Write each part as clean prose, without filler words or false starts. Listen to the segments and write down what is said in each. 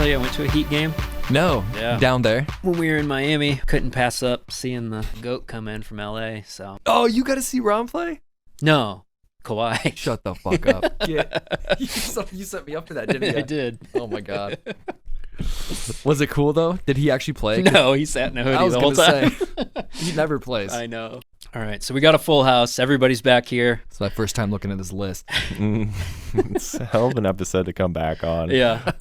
tell you I went to a Heat game? No. Yeah. Down there. When we were in Miami, couldn't pass up seeing the GOAT come in from LA, so. Oh, you got to see Ron play? No, Kawhi. Shut the fuck up. Yeah. You set me up for that, didn't you? I did. Oh my God. Was it cool though? Did he actually play? No, he sat in a hoodie the whole time. He never plays. I know. All right, so we got a full house. Everybody's back here. It's my first time looking at this list. It's a hell of an episode to come back on. Yeah.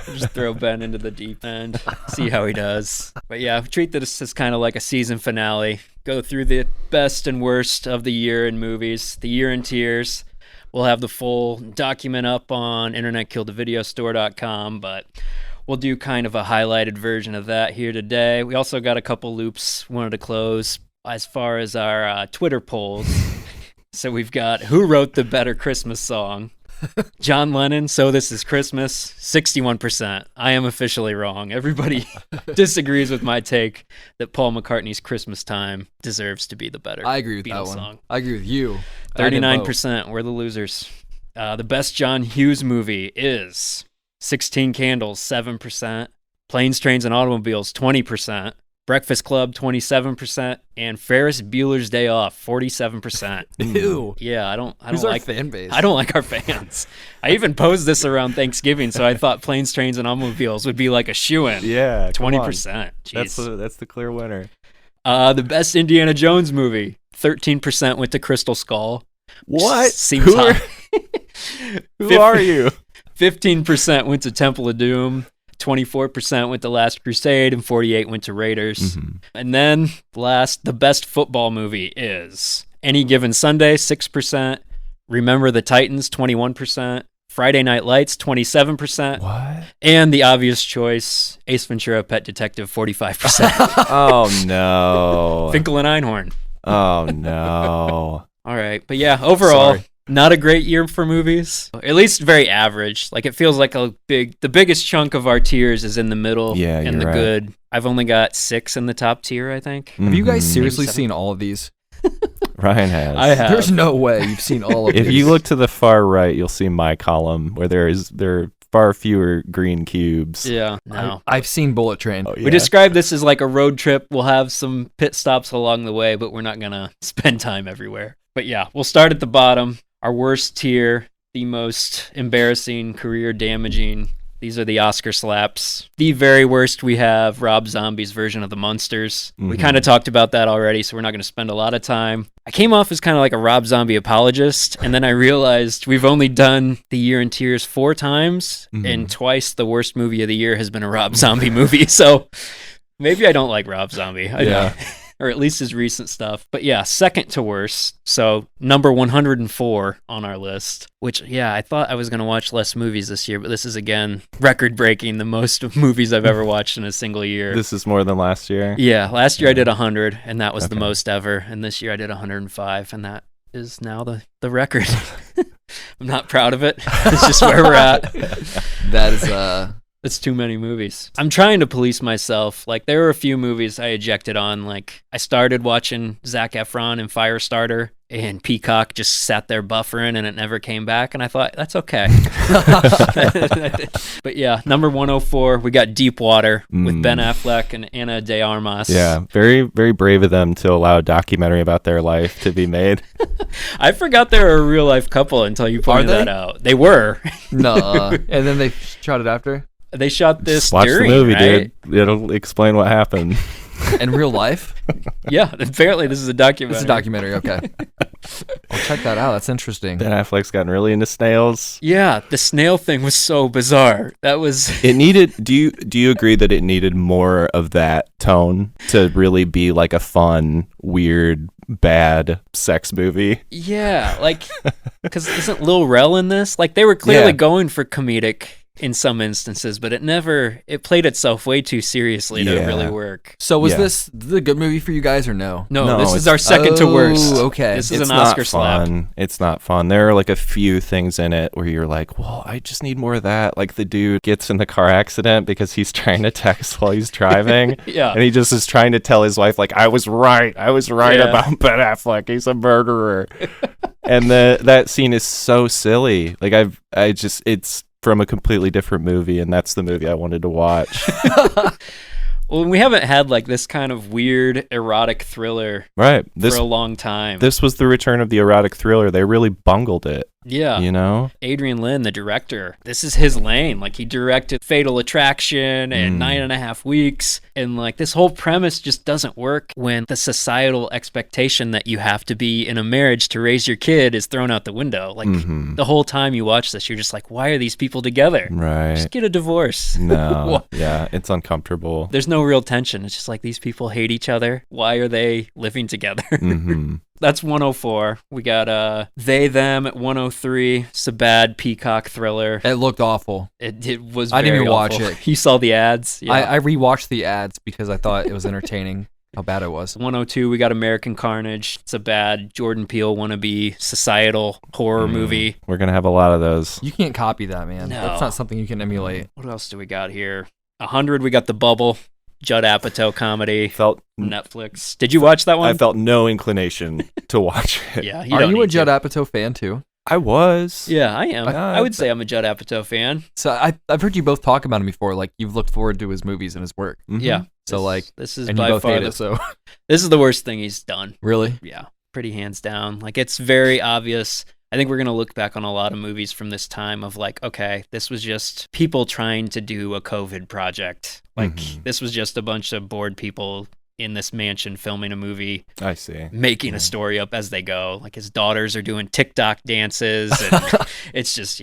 Just throw Ben into the deep end, see how he does. But yeah, treat this as kind of like a season finale. Go through the best and worst of the year in movies, the year in tiers. We'll have the full document up on internetkilledthevideostore.com, but we'll do kind of a highlighted version of that here today. We also got a couple loops wanted to close as far as our Twitter polls. So we've got who wrote the better Christmas song? John Lennon, So This Is Christmas, 61%. I am officially wrong. Everybody disagrees with my take that Paul McCartney's Christmas Time deserves to be the better I agree with Beatles that one. song. I agree with you. 39%. We're the losers. The best John Hughes movie is 16 Candles, 7%. Planes, Trains, and Automobiles, 20%. Breakfast Club, 27%, and Ferris Bueller's Day Off, 47%. Ew. Yeah, I don't Who's like our fan base? I don't like our fans. I even posed this around Thanksgiving, so I thought Planes, Trains, and Automobiles would be like a shoo-in. Yeah, 20%. Jeez. That's the clear winner. The best Indiana Jones movie, 13% went to Crystal Skull. What? Seems high. Who are you? 15% went to Temple of Doom. 24% went to Last Crusade, and 48% went to Raiders. Mm-hmm. And then the best football movie is Any Given Sunday, 6%. Remember the Titans, 21%. Friday Night Lights, 27%. What? And the obvious choice, Ace Ventura, Pet Detective, 45%. Oh, no. Finkel and Einhorn. Oh, no. All right. But yeah, overall, Sorry. not a great year for movies. At least very average. Like it feels like the biggest chunk of our tiers is in the middle Yeah, and you're the right. good. I've only got 6 in the top tier, I think. Have you guys Mhm. seriously Maybe seen all of these? Ryan has. I have. There's no way you've seen all of these. If you look to the far right, you'll see my column where there are far fewer green cubes. Yeah. No. I've seen Bullet Train. Oh, yeah. We describe this as like a road trip. We'll have some pit stops along the way, but we're not going to spend time everywhere. But yeah, we'll start at the bottom. Our worst tier, the most embarrassing, career damaging. These are the Oscar slaps. The very worst, we have Rob Zombie's version of The Munsters. We Mhm. kind of talked about that already, so we're not going to spend a lot of time. I came off as kind of like a Rob Zombie apologist, and then I realized we've only done the year in tiers 4 times, and twice the worst movie of the year has been a Rob Zombie movie. So maybe I don't like Rob Zombie. I Yeah. don't. Or at least his recent stuff. But yeah, second to worst. So number 104 on our list, which, yeah, I thought I was going to watch less movies this year, but this is, again, record-breaking, the most movies I've ever watched in a single year. This is more than last year. Yeah, last year I did 100, and that was the Okay. most ever. And this year I did 105, and that is now the record. I'm not proud of it. It's just where we're at. That is It's too many movies. I'm trying to police myself. Like, there were a few movies I ejected on. Like, I started watching Zac Efron in Firestarter, and Peacock just sat there buffering, and it never came back. And I thought, that's okay. But yeah, number 104, we got Deepwater with Ben Affleck and Ana de Armas. Yeah, very, very brave of them to allow a documentary about their life to be made. I forgot they were a real life couple until you pointed they? that out. They were. no. And then they shot it after? They shot this Just watch during, the movie, right? dude. It'll explain what happened. In real life? Yeah, apparently this is a documentary. It's a documentary, okay. I'll check that out. That's interesting. Ben Affleck's gotten really into snails. Yeah, the snail thing was so bizarre. That was... It needed. Do you agree that it needed more of that tone to really be like a fun, weird, bad sex movie? Yeah, like, because isn't Lil Rel in this? Like, they were clearly going for comedic in some instances, but it played itself way too seriously to Yeah. really work. So was Yeah. this the good movie for you guys or no? No, this is it's- our second to worst. Okay. This is It's an not Oscar slap. fun. It's not fun. There are like a few things in it where you're like, well, I just need more of that. Like the dude gets in the car accident because he's trying to text while he's driving. Yeah. And he just is trying to tell his wife, like, I was right Yeah. about Ben Affleck. He's a murderer. And that scene is so silly. Like it's from a completely different movie, and that's the movie I wanted to watch. Well, we haven't had like this kind of weird erotic thriller Right. for a long time. This was the return of the erotic thriller. They really bungled it. Yeah. You know? Adrian Lin, the director, this is his lane. Like, he directed Fatal Attraction and 9.5 Weeks. And, like, this whole premise just doesn't work when the societal expectation that you have to be in a marriage to raise your kid is thrown out the window. Like, the whole time you watch this, you're just like, why are these people together? Right. Just get a divorce. No. Yeah, it's uncomfortable. There's no real tension. It's just like, these people hate each other. Why are they living together? That's 104. We got They, Them at 103. It's a bad peacock thriller. It looked awful. It was I didn't very even watch awful. it. You saw the ads? Yeah. I rewatched the ads because I thought it was entertaining how bad it was. 102, we got American Carnage. It's a bad Jordan Peele wannabe societal horror movie. We're going to have a lot of those. You can't copy that, man. No. That's not something you can emulate. What else do we got here? 100, we got The Bubble. Judd Apatow comedy. Felt Netflix. Did you watch that one? I felt no inclination to watch it. Yeah. Are you a Judd Apatow fan too? I was. Yeah, I am. I would say I'm a Judd Apatow fan. So I've heard you both talk about him before. Like, you've looked forward to his movies and his work. Yeah. So this is and you by both far hate it. So this is the worst thing he's done. really, Yeah, pretty hands down. Like, it's very obvious. I think we're going to look back on a lot of movies from this time of like, okay, this was just people trying to do a COVID project. Like, this was just a bunch of bored people in this mansion filming a movie. I see. Making a story up as they go. Like, his daughters are doing TikTok dances. And it's just,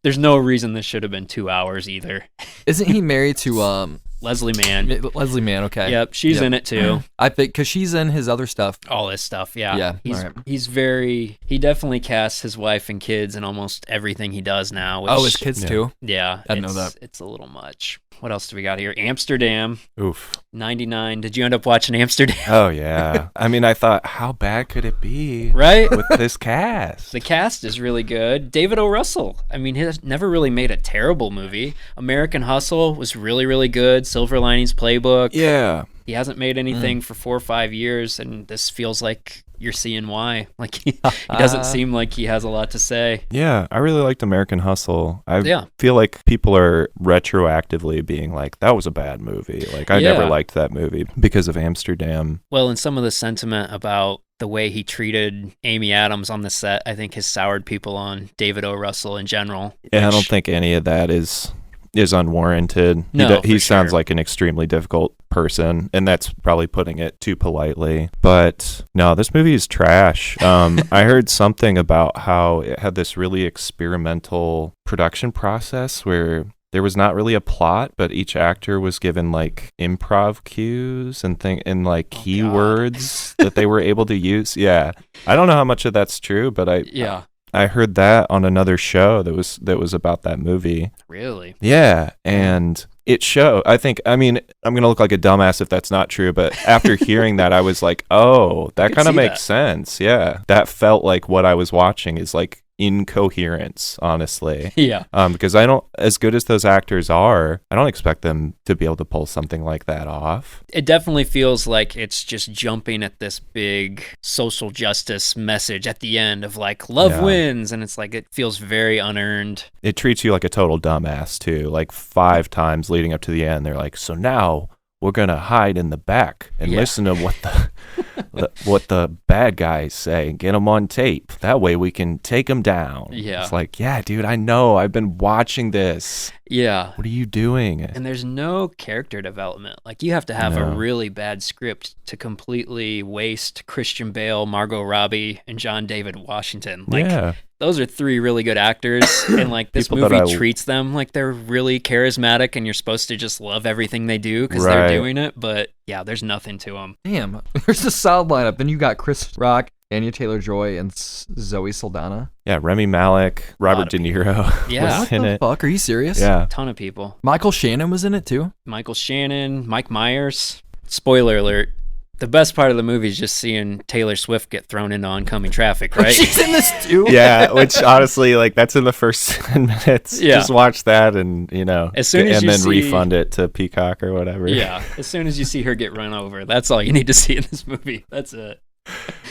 there's no reason this should have been 2 hours either. isn't he married to Leslie Mann. Leslie Mann? Okay. Yep, she's in it too. I think because she's in his other stuff. All this stuff, yeah. Yeah, He definitely casts his wife and kids in almost everything he does now. Which, His kids too. Yeah. I didn't know that. It's a little much. What else do we got here? Amsterdam. Oof. 99. Did you end up watching Amsterdam? Oh, yeah. I mean, I thought, how bad could it be? Right? With this cast. The cast is really good. David O. Russell. I mean, he's never really made a terrible movie. American Hustle was really, really good. Silver Linings Playbook. Yeah. He hasn't made anything for 4 or 5 years, and this feels like you're seeing why. Like, he doesn't seem like he has a lot to say. Yeah, I really liked American Hustle. Yeah. feel like people are retroactively being like, that was a bad movie. Like, I never liked that movie because of Amsterdam. Well, and some of the sentiment about the way he treated Amy Adams on the set, I think has soured people on David O. Russell in general. Yeah, I don't think any of that is unwarranted. No, he for sounds sure. like an extremely difficult person, and that's probably putting it too politely. But no, this movie is trash. I heard something about how it had this really experimental production process where there was not really a plot, but each actor was given like improv cues and keywords that they were able to use. Yeah, I don't know how much of that's true, but I heard that on another show that was about that movie. Really? Yeah, and it showed. I mean, I'm gonna look like a dumbass if that's not true, but after hearing that, I was like, oh, that kind of makes sense. Yeah, that felt like what I was watching is like incoherence, honestly. Yeah. Because I don't, as good as those actors are, I don't expect them to be able to pull something like that off. It definitely feels like it's just jumping at this big social justice message at the end of like love wins, and it's like it feels very unearned. It treats you like a total dumbass too. Like 5 times leading up to the end, they're like, so now we're gonna hide in the back and listen to what the bad guys say and get them on tape. That way we can take them down. Yeah. It's like, yeah, dude, I know. I've been watching this. Yeah. What are you doing? And there's no character development. Like, you have to have a really bad script to completely waste Christian Bale, Margot Robbie, and John David Washington. Like, those are 3 really good actors, and like this movie treats them like they're really charismatic, and you're supposed to just love everything they do because they're doing it. But yeah, there's nothing to them. Damn, there's a solid lineup. Then you got Chris Rock, Anya Taylor-Joy, and Zoe Saldana. Yeah, Remy Malek, Robert De Niro. Yeah. was in it. Fuck, are you serious? Yeah. Ton of people. Michael Shannon was in it too. Michael Shannon, Mike Myers. Spoiler alert. The best part of the movie is just seeing Taylor Swift get thrown into oncoming traffic, right? She's in this too. Yeah, which honestly, like, that's in the first 10 minutes. Yeah. Just watch that and, as soon as and you then see, refund it to Peacock or whatever. Yeah, as soon as you see her get run over, that's all you need to see in this movie. That's it.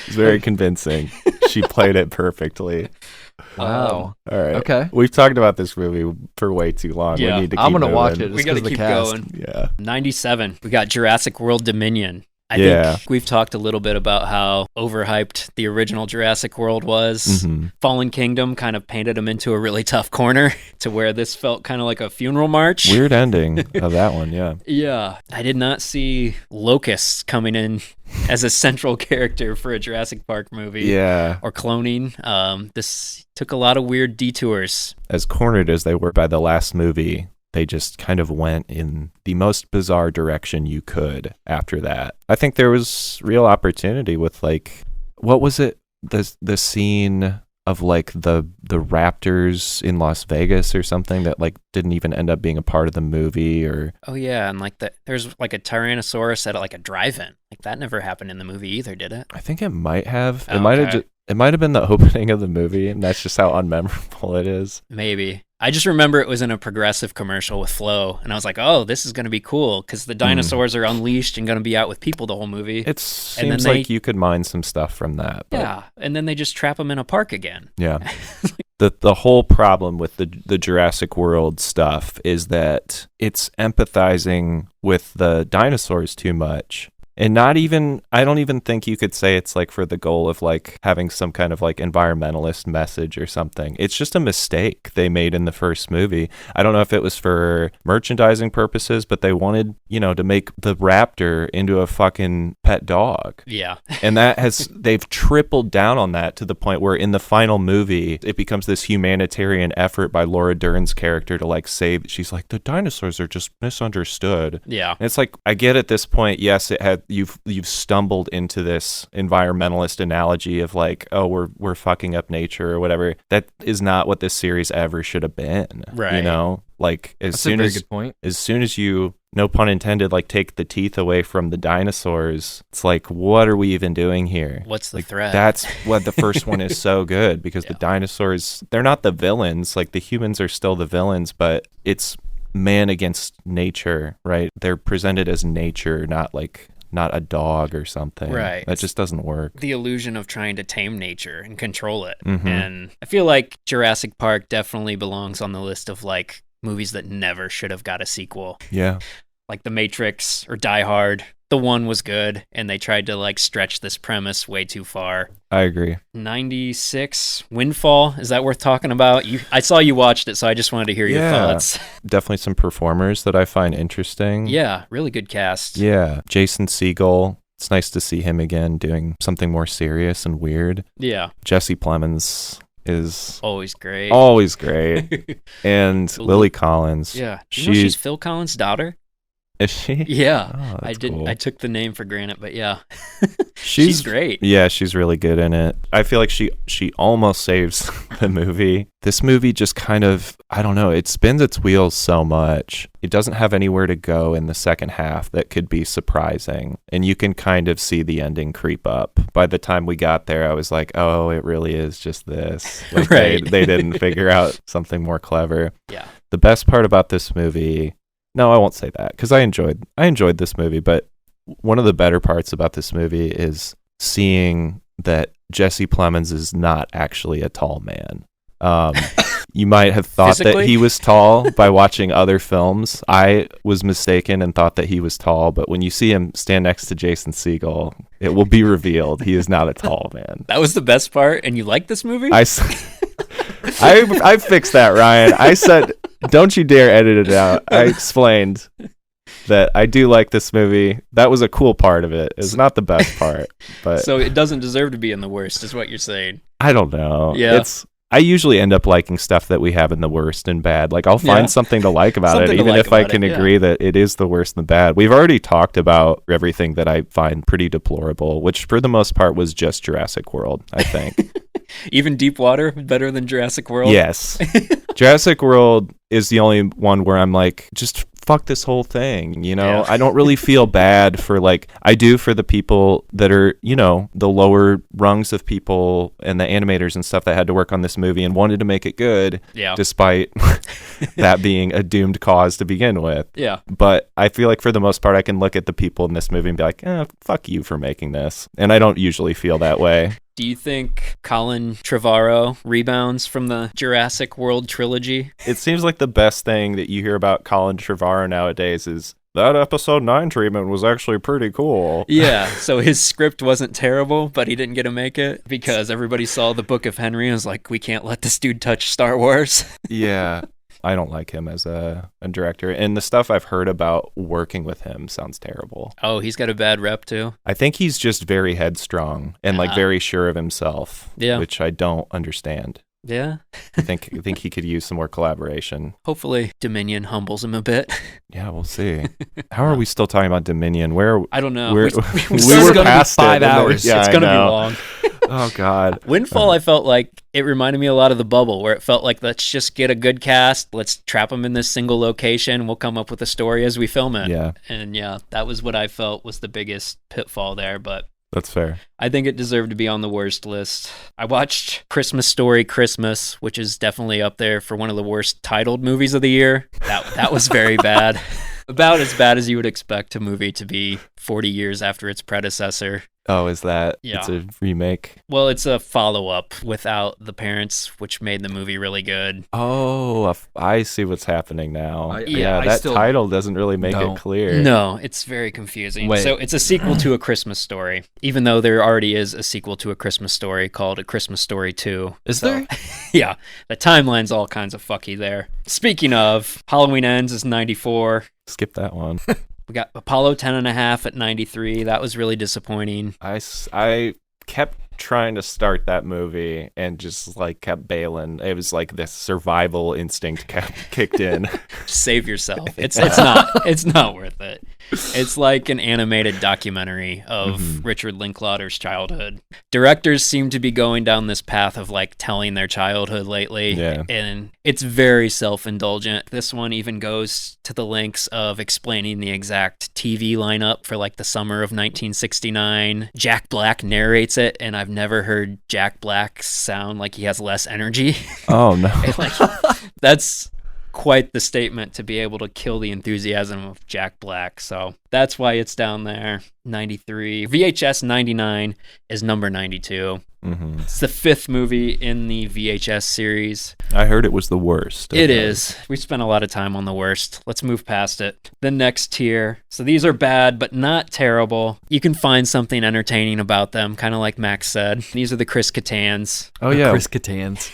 It's very convincing. She played it perfectly. Wow. All right. Okay. We've talked about this movie for way too long. Yeah. We need to keep I'm gonna moving. watch it. We got to keep going. Yeah. 97. We got Jurassic World Dominion. I Yeah. think we've talked a little bit about how overhyped the original Jurassic World was. Mhm. Fallen Kingdom kind of painted them into a really tough corner to where this felt kind of like a funeral march. Weird ending of that one, yeah. Yeah. I did not see locusts coming in as a central character for a Jurassic Park movie. Yeah. Or cloning. This took a lot of weird detours. As cornered as they were by the last movie, they just kind of went in the most bizarre direction you could after that. I think there was real opportunity with, like, what was it? The scene of, like, the raptors in Las Vegas or something that, like, didn't even end up being a part of the movie, or Oh yeah, and like there's like a Tyrannosaurus at like a drive-in. Like that never happened in the movie either, did it? I think it might have. Oh, It might have okay. just it might have been the opening of the movie, and that's just how unmemorable it is. Maybe. I just remember it was in a Progressive commercial with Flo, and I was like, oh, this is going to be cool because the dinosaurs are unleashed and going to be out with people the whole movie. It And then seems they- like you could mine some stuff from that. But Yeah, and then they just trap them in a park again. Yeah. The whole problem with the Jurassic World stuff is that it's empathizing with the dinosaurs too much. And I don't even think you could say it's like for the goal of like having some kind of like environmentalist message or something. It's just a mistake they made in the first movie. I don't know if it was for merchandising purposes, but they wanted, to make the raptor into a fucking pet dog. Yeah. And they've tripled down on that to the point where in the final movie, it becomes this humanitarian effort by Laura Dern's character to like save. She's like, the dinosaurs are just misunderstood. Yeah. And it's like, I get at this point, yes, you've stumbled into this environmentalist analogy of like, oh, we're fucking up nature or whatever. That is not what this series ever should have been. Right. Like That's a very good point. as soon as you, no pun intended, like take the teeth away from the dinosaurs, it's like, what are we even doing here? What's the Like, threat? That's what the first one is so good because the Yeah. dinosaurs, they're not the villains. Like the humans are still the villains, but it's man against nature, right? They're presented as nature, not a dog or something. Right. That just doesn't work. The illusion of trying to tame nature and control it. Mhm. And I feel like Jurassic Park definitely belongs on the list of like movies that never should have got a sequel. Yeah. Like The Matrix or Die Hard. The one was good, and they tried to like stretch this premise way too far. I agree. 96 Windfall, is that worth talking about? I saw you watched it, so I just wanted to hear your Yeah. thoughts. Definitely some performers that I find interesting. Yeah, really good cast. Yeah. Jason Segel. It's nice to see him again doing something more serious and weird. Yeah, Jesse Plemons is always great. always great. And Lily Collins. Yeah, do you know she's She's, Phil Collins' daughter? is she? Yeah, Oh, I that's didn't. cool. I took the name for granted, but yeah, She's great. Yeah, she's really good in it. I feel like she almost saves the movie. This movie just kind of, I don't know, it spins its wheels so much. It doesn't have anywhere to go in the second half that could be surprising. And you can kind of see the ending creep up. By the time we got there, I was like, oh, it really is just this. Like Right. they didn't figure out something more clever. Yeah, The best part about this movie, no, I won't say that because I enjoyed this movie, but one of the better parts about this movie is seeing that Jesse Plemons is not actually a tall man. You might have thought that Physically? he was tall by watching other films. I was mistaken and thought that he was tall, but when you see him stand next to Jason Segel, it will be revealed he is not a tall man. that was the best part. And you like this movie? I fixed that, Ryan. I said, don't you dare edit it out. I explained that I do like this movie. That was a cool part of it. It's not the best part, but So it doesn't deserve to be in the worst, is what you're saying. I don't know. Yeah. I usually end up liking stuff that we have in the worst and bad. Like I'll find Yeah. something to like about Something it, to even like if I about can it, yeah. agree that it is the worst and the bad. We've already talked about everything that I find pretty deplorable, which for the most part was just Jurassic World, I think. Even Deep Water better than Jurassic World? Yes. Jurassic World is the only one where I'm like, just fuck this whole thing, Yeah. I don't really feel bad for I do for the people that are, the lower rungs of people and the animators and stuff that had to work on this movie and wanted to make it good, Yeah. despite that being a doomed cause to begin with. Yeah. But I feel like for the most part, I can look at the people in this movie and be like, fuck you for making this. And I don't usually feel that way. Do you think Colin Trevorrow rebounds from the Jurassic World trilogy? It seems like the best thing that you hear about Colin Trevorrow nowadays is that episode 9 treatment was actually pretty cool. Yeah, so his script wasn't terrible, but he didn't get to make it because everybody saw the Book of Henry and was like, we can't let this dude touch Star Wars. Yeah. I don't like him as a director. And the stuff I've heard about working with him sounds terrible. Oh, he's got a bad rep too? I think he's just very headstrong and like very sure of himself, which I don't understand. Yeah. I think he could use some more collaboration. Hopefully Dominion humbles him a bit. Yeah, we'll see. How are we still talking about Dominion? I don't know. We were past 5 hours. Yeah, it's going to be long. Oh, God. Windfall, I felt like it reminded me a lot of The Bubble, where it felt like, let's just get a good cast. Let's trap them in this single location. We'll come up with a story as we film it. Yeah. And yeah, that was what I felt was the biggest pitfall there. But that's fair. I think it deserved to be on the worst list. I watched Christmas Story Christmas, which is definitely up there for one of the worst titled movies of the year. That was very bad. About as bad as you would expect a movie to be 40 years after its predecessor. Oh, is that? Yeah. It's a remake? Well, it's a follow-up without the parents, which made the movie really good. Oh, I see what's happening now. I that still title doesn't really make it clear. No, it's very confusing. Wait. So it's a sequel to A Christmas Story, even though there already is a sequel to A Christmas Story called A Christmas Story 2. Is there? Yeah, the timeline's all kinds of fucky there. Speaking of, Halloween Ends is 94. Skip that one. We got Apollo 10.5 at 93. That was really disappointing. I kept trying to start that movie and just like kept bailing. It was like this survival instinct kicked in. Save yourself. It's not worth it. It's like an animated documentary of Richard Linklater's childhood. Directors seem to be going down this path of like telling their childhood lately, and it's very self-indulgent. This one even goes to the lengths of explaining the exact TV lineup for like the summer of 1969. Jack Black narrates it, and I've never heard Jack Black sound like he has less energy. Oh no. That's quite the statement to be able to kill the enthusiasm of Jack Black. So that's why it's down there. 93. VHS 99 is number 92. Mm-hmm. It's the 5th movie in the VHS series. I heard it was the worst. It is. We spent a lot of time on the worst. Let's move past it. The next tier. So these are bad, but not terrible. You can find something entertaining about them, kind of like Max said. These are the Chris Katans. Oh, yeah. Chris Katans.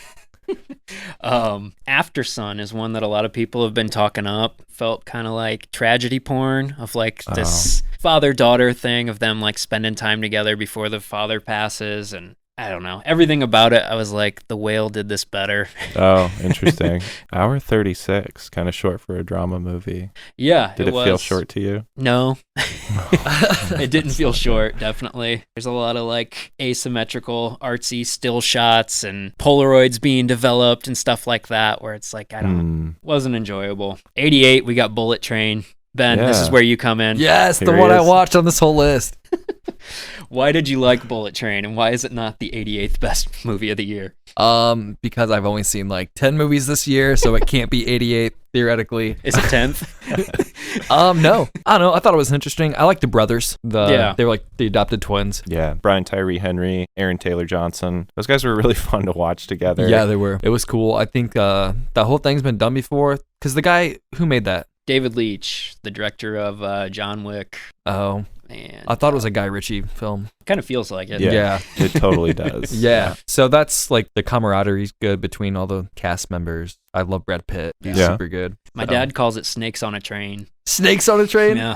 After Sun is one that a lot of people have been talking up. Felt kind of like tragedy porn of like this father-daughter thing of them like spending time together before the father passes, and I don't know. Everything about it, I was like, The Whale did this better. Oh, interesting. Hour 36, kind of short for a drama movie. Yeah, Did it feel short to you? No. It didn't feel short, definitely. There's a lot of like asymmetrical, artsy still shots and Polaroids being developed and stuff like that, where it's like, wasn't enjoyable. 88, we got Bullet Train. Ben, this is where you come in. Yes, Here the he one I is. watched on this whole list. Why did you like Bullet Train, and why is it not the 88th best movie of the year? Because I've only seen like 10 movies this year, so it can't be 88 theoretically. Is it 10th? No. I don't know. I thought it was interesting. I like the brothers. Yeah. They were like the adopted twins. Yeah. Brian Tyree Henry, Aaron Taylor Johnson. Those guys were really fun to watch together. Yeah, they were. It was cool. I think that whole thing's been done before, because the guy who made that. David Leitch, the director of John Wick. Oh. And I thought it was a Guy Ritchie film. kind of feels like it. Yeah. It totally does. Yeah. So that's like the camaraderie's good between all the cast members. I love Brad Pitt. He's super good. My dad calls it Snakes on a Train. Snakes on a Train? Yeah.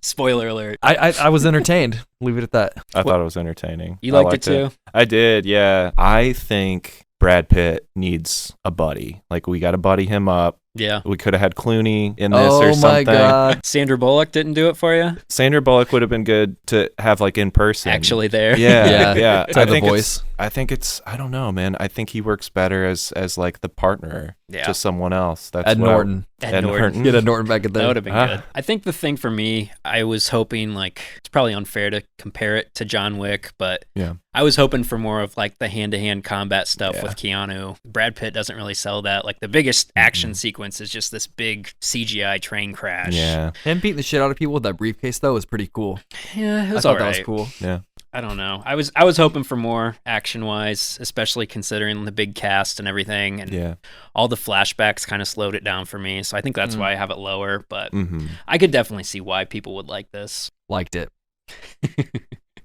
Spoiler alert. I was entertained. Leave it at that. I thought it was entertaining. You liked it too? I did, yeah. I think Brad Pitt needs a buddy. Like, we got to buddy him up. Yeah. We could have had Clooney in this or something. Oh my God. Sandra Bullock didn't do it for you? Sandra Bullock would have been good to have like in person. Actually there. Yeah. To have the voice. I think it's, I don't know, man. I think he works better as like the partner to someone else. That's Ed Norton. Ed Norton. Get Ed Norton back in there. That would have been good. I think the thing for me, I was hoping, like, it's probably unfair to compare it to John Wick, but I was hoping for more of like the hand-to-hand combat stuff with Keanu. Brad Pitt doesn't really sell that. Like, the biggest action sequence is just this big CGI train crash. Yeah. Him beating the shit out of people with that briefcase, though, was pretty cool. Yeah, it was I thought all right. that was cool. Yeah. I don't know. I was hoping for more action-wise, especially considering the big cast and everything, and all the flashbacks kind of slowed it down for me. So I think that's why I have it lower, but I could definitely see why people would like this. Liked it.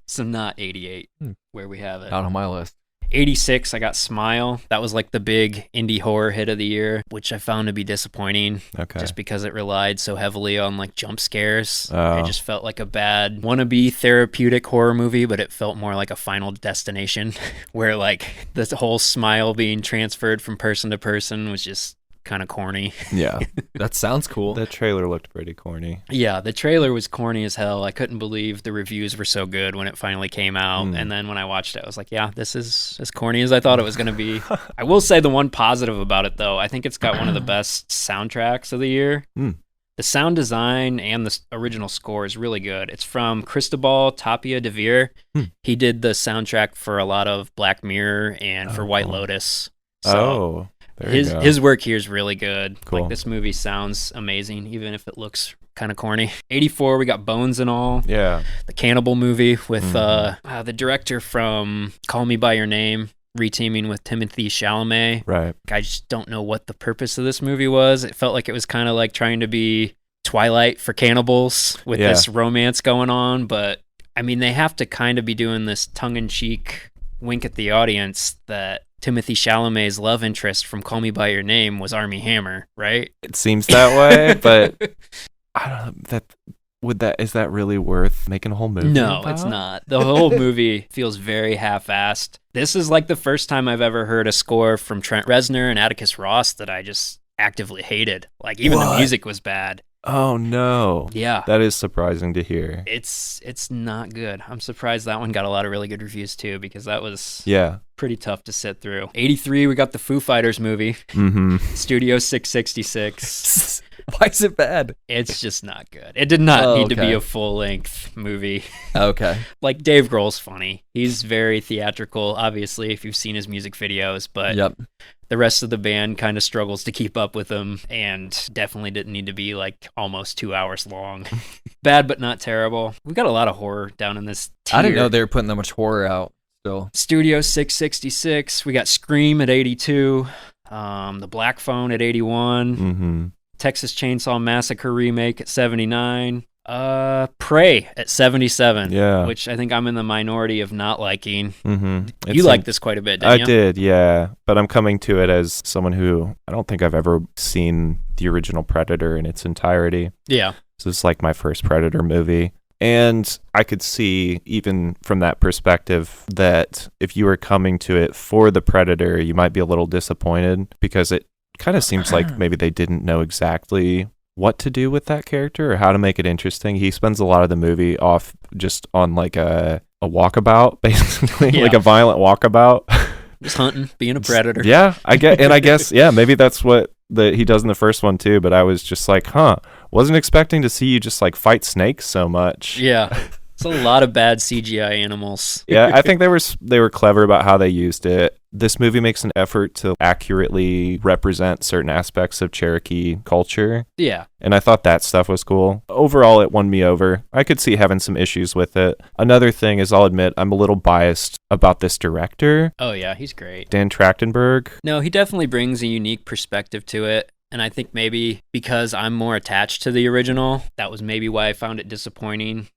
So not 88, where we have it. Not on my list. 86, I got Smile. That was like the big indie horror hit of the year, which I found to be disappointing. Okay. Just because it relied so heavily on like jump scares. Oh. It just felt like a bad wannabe therapeutic horror movie, but it felt more like a Final Destination where like the whole smile being transferred from person to person was just kind of corny. Yeah. That sounds cool. The trailer looked pretty corny. Yeah, the trailer was corny as hell. I couldn't believe the reviews were so good when it finally came out. And then when I watched it, I was like, yeah, this is as corny as I thought it was going to be. I will say the one positive about it, though, I think it's got one of the best soundtracks of the year. The sound design and the original score is really good. It's from Cristobal Tapia de Veer. He did the soundtrack for a lot of Black Mirror and for White Lotus. So his work here is really good. Cool. Like, this movie sounds amazing, even if it looks kind of corny. 84, we got Bones and All. Yeah. The cannibal movie with the director from Call Me By Your Name, reteaming with Timothée Chalamet. Right. I just don't know what the purpose of this movie was. It felt like it was kind of like trying to be Twilight for cannibals with this romance going on. But, I mean, they have to kind of be doing this tongue-in-cheek wink at the audience that Timothée Chalamet's love interest from Call Me By Your Name was Armie Hammer, right? It seems that way, but I don't know. Is that really worth making a whole movie? No, about? it's not. The whole movie feels very half-assed. This is like the first time I've ever heard a score from Trent Reznor and Atticus Ross that I just actively hated. Like, even the music was bad. Oh no. Yeah. That is surprising to hear. It's not good. I'm surprised that one got a lot of really good reviews too, because that was pretty tough to sit through. 83, we got the Foo Fighters movie. Studio 666. Why is it bad? It's just not good. It did not need to be a full-length movie. Okay. Like, Dave Grohl's funny. He's very theatrical, obviously, if you've seen his music videos, but the rest of the band kind of struggles to keep up with him, and definitely didn't need to be like almost 2 hours long. Bad but not terrible. We got a lot of horror down in this tier. I didn't know they were putting that much horror out still. Studio 666. We got Scream at 82. The Black Phone at 81. Texas Chainsaw Massacre remake at 79. Prey at 77. Which I think I'm in the minority of not liking. You liked this quite a bit, didn't you? I did, yeah. But I'm coming to it as someone who I don't think I've ever seen the original Predator in its entirety. Yeah. So it's like my first Predator movie. And I could see, even from that perspective, that if you were coming to it for the Predator, you might be a little disappointed, because it kind of seems like maybe they didn't know exactly what to do with that character or how to make it interesting. He spends a lot of the movie off just on like a walkabout, basically, like a violent walkabout. Just hunting, being a predator. Yeah, I guess, maybe that's what he does in the first one too, but I was just like, wasn't expecting to see you just like fight snakes so much. Yeah. It's a lot of bad CGI animals. Yeah, I think they were clever about how they used it. This movie makes an effort to accurately represent certain aspects of Cherokee culture. Yeah. And I thought that stuff was cool. Overall, it won me over. I could see having some issues with it. Another thing is, I'll admit, I'm a little biased about this director. Oh, yeah, he's great. Dan Trachtenberg. No, he definitely brings a unique perspective to it. And I think maybe because I'm more attached to the original, that was maybe why I found it disappointing.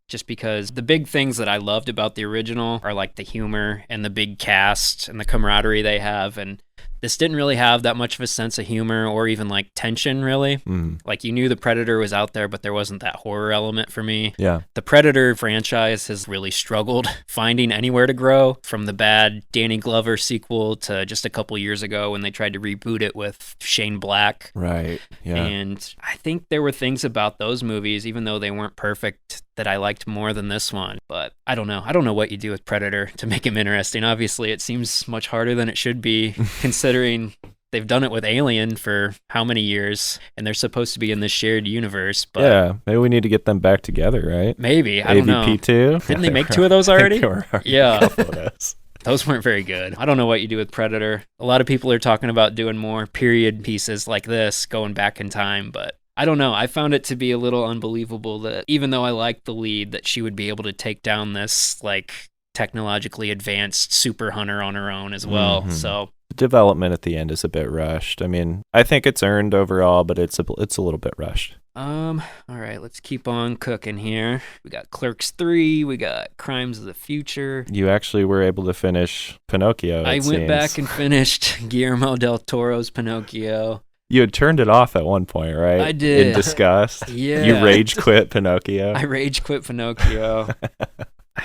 Just because the big things that I loved about the original are like the humor and the big cast and the camaraderie they have. And this didn't really have that much of a sense of humor or even like tension, really. Like, you knew the Predator was out there, but there wasn't that horror element for me. Yeah. The Predator franchise has really struggled finding anywhere to grow, from the bad Danny Glover sequel to just a couple years ago when they tried to reboot it with Shane Black. Right. Yeah. And I think there were things about those movies, even though they weren't perfect, that I liked more than this one. But I don't know. I don't know what you do with Predator to make him interesting. Obviously, it seems much harder than it should be, considering they've done it with Alien for how many years, and they're supposed to be in this shared universe. But yeah, maybe we need to get them back together, right? Maybe. I don't know. AVP 2? Didn't they make 2 of those already? Yeah. Those. Those weren't very good. I don't know what you do with Predator. A lot of people are talking about doing more period pieces like this, going back in time, but I don't know. I found it to be a little unbelievable that even though I liked the lead, that she would be able to take down this like technologically advanced super hunter on her own as well. Mhm. So The development at the end is a bit rushed. I mean, I think it's earned overall, but it's a little bit rushed. all right, let's keep on cooking here. We got Clerks 3, we got Crimes of the Future. You actually were able to finish Pinocchio. I it went seems. back and finished Guillermo del Toro's Pinocchio. You had turned it off at one point, right? I did. In disgust. Yeah. You rage quit Pinocchio. I rage quit Pinocchio.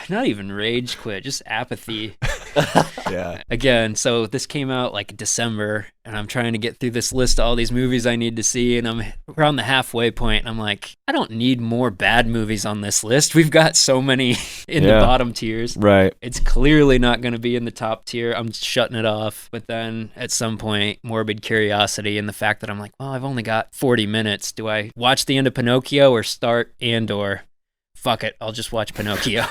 Not even rage quit, just apathy. Yeah. Again, so this came out like December, and I'm trying to get through this list of all these movies I need to see, and I'm around the halfway point, and I'm like, I don't need more bad movies on this list. We've got so many in the Yeah. bottom tiers. Right. It's clearly not going to be in the top tier. I'm shutting it off. But then at some point, morbid curiosity and the fact that I'm like, well, I've only got 40 minutes. Do I watch the end of Pinocchio or start Andor? Fuck it, I'll just watch Pinocchio.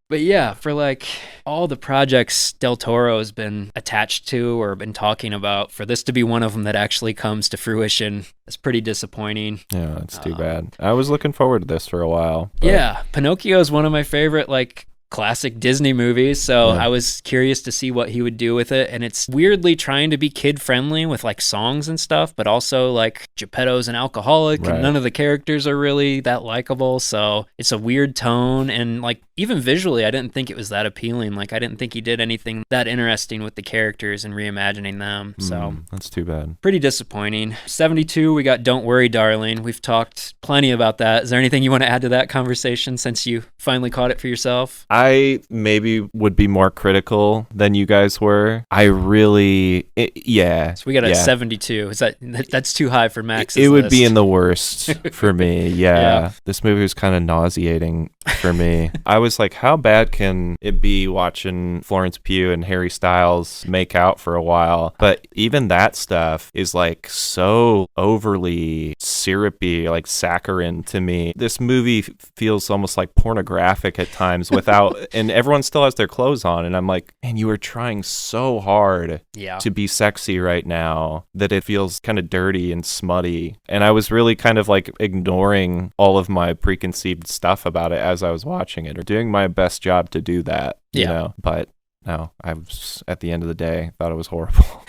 But yeah, for like all the projects Del Toro has been attached to or been talking about, for this to be one of them that actually comes to fruition, it's pretty disappointing. Yeah, that's too bad. I was looking forward to this for a while. but- Yeah, Pinocchio is one of my favorite like classic Disney movies, so Yeah. I was curious to see what he would do with it. And it's weirdly trying to be kid friendly with like songs and stuff, but also like Geppetto's an alcoholic Right. and none of the characters are really that likable, so it's a weird tone. And like even visually I didn't think it was that appealing. Like I didn't think he did anything that interesting with the characters and reimagining them, so That's too bad. pretty disappointing. 72, we got Don't Worry Darling. We've talked plenty about that. Is there anything you want to add to that conversation since you finally caught it for yourself? I maybe would be more critical than you guys were. I really, yeah. So we got a yeah. 72. Is that's too high for Max's It would be list. in the worst for me. Yeah. Yeah. This movie was kind of nauseating for me. I was like, how bad can it be watching Florence Pugh and Harry Styles make out for a while? But even that stuff is like so overly syrupy, like saccharine to me. This movie feels almost like pornographic at times without, and everyone still has their clothes on. And I'm like, man, you are trying so hard Yeah. to be sexy right now that it feels kind of dirty and smutty. And I was really kind of like ignoring all of my preconceived stuff about it as I was watching it, or doing my best job to do that, you Yeah. know. But no, I was, at the end of the day, thought it was horrible.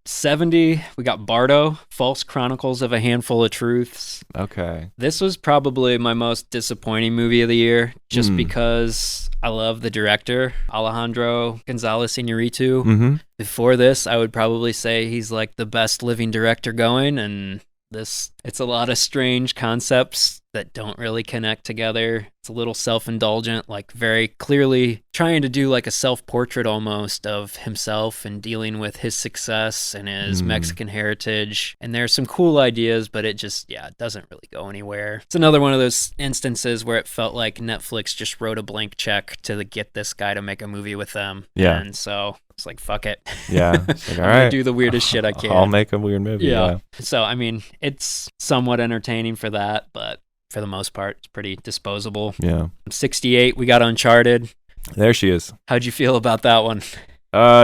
70, we got Bardo, False Chronicles of a Handful of Truths. Okay. This was probably my most disappointing movie of the year, just Mm. because I love the director, Alejandro González Iñárritu. Mm-hmm. Before this, I would probably say he's like the best living director going, and it's a lot of strange concepts that don't really connect together. It's a little self-indulgent, like very clearly trying to do like a self-portrait almost of himself and dealing with his success and his Mexican heritage. And there's some cool ideas, but it just, it doesn't really go anywhere. It's another one of those instances where it felt like Netflix just wrote a blank check to get this guy to make a movie with them. Yeah. And so it's like, fuck it. Yeah. It's like, all I'm gonna right. do the weirdest shit I can. I'll make a weird movie. Yeah. So, I mean, it's somewhat entertaining for that, but for the most part, it's pretty disposable. Yeah. 68, we got Uncharted. There she is. How'd you feel about that one?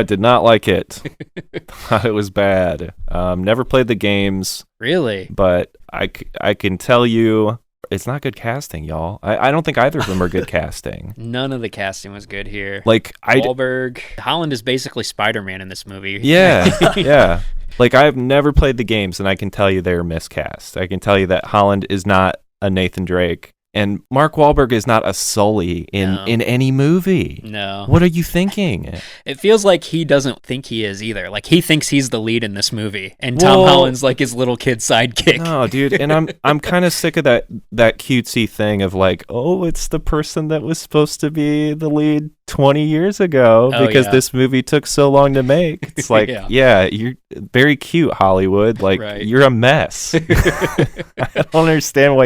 Did not like it. Thought it was bad. Never played the games, Really? but I can tell you it's not good casting, y'all. I don't think either of them are good casting. None of the casting was good here. Like, Wahlberg. Holland is basically Spider-Man in this movie. yeah, yeah. Like, I've never played the games, and I can tell you they're miscast. I can tell you that Holland is not a Nathan Drake, and Mark Wahlberg is not a Sully in No. any movie. No. What are you thinking? It feels like he doesn't think he is either. Like, he thinks he's the lead in this movie, and Tom Well- Holland's like his little kid sidekick. No, dude, and I'm kind of sick of that cutesy thing of like, oh, it's the person that was supposed to be the lead 20 years ago Oh, because yeah. this movie took so long to make. It's like, Yeah. yeah, you're very cute, Hollywood. Like, Right. you're a mess. I don't understand why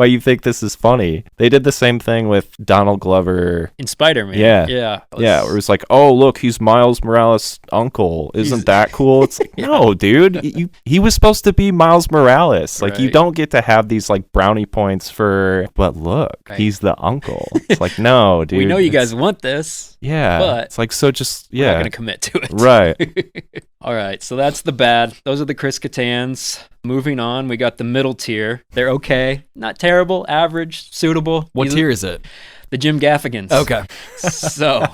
you think this is funny. They did the same thing with Donald Glover. In Spider-Man. Yeah. Yeah. Yeah, where it's like, oh, look, he's Miles Morales' uncle. Isn't that cool? It's like, no, dude. He was supposed to be Miles Morales. Like, you Right. don't get to have these, like, brownie points for, but look, Right. he's the uncle. It's like, no, dude. We know you guys it's- want want this. Yeah. But it's like, so just, We're not yeah. going to commit to it. Right. All right, so that's the bad. Those are the Chris Katans. Moving on, we got the middle tier. They're okay. Not terrible, average, suitable. What tier is it? The Jim Gaffigans. Okay. So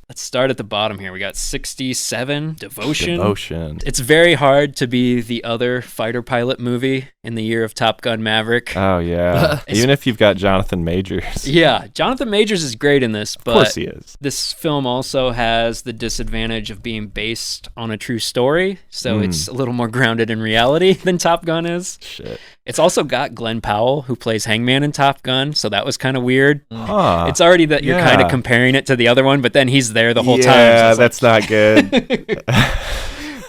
let's start at the bottom here. We got 67, Devotion. Devotion. It's very hard to be the other fighter pilot movie in the year of Top Gun Maverick. Oh, yeah. Even if you've got Jonathan Majors. Yeah, Jonathan Majors is great in this, but Of course he is. this film also has the disadvantage of being based on a true story, so it's a little more grounded in reality than Top Gun is. Shit. It's also got Glenn Powell, who plays Hangman in Top Gun, so that was kind of weird. Huh. It's already that you're kind of comparing it to the other one, but then he's there the whole time. Yeah, So that's not good.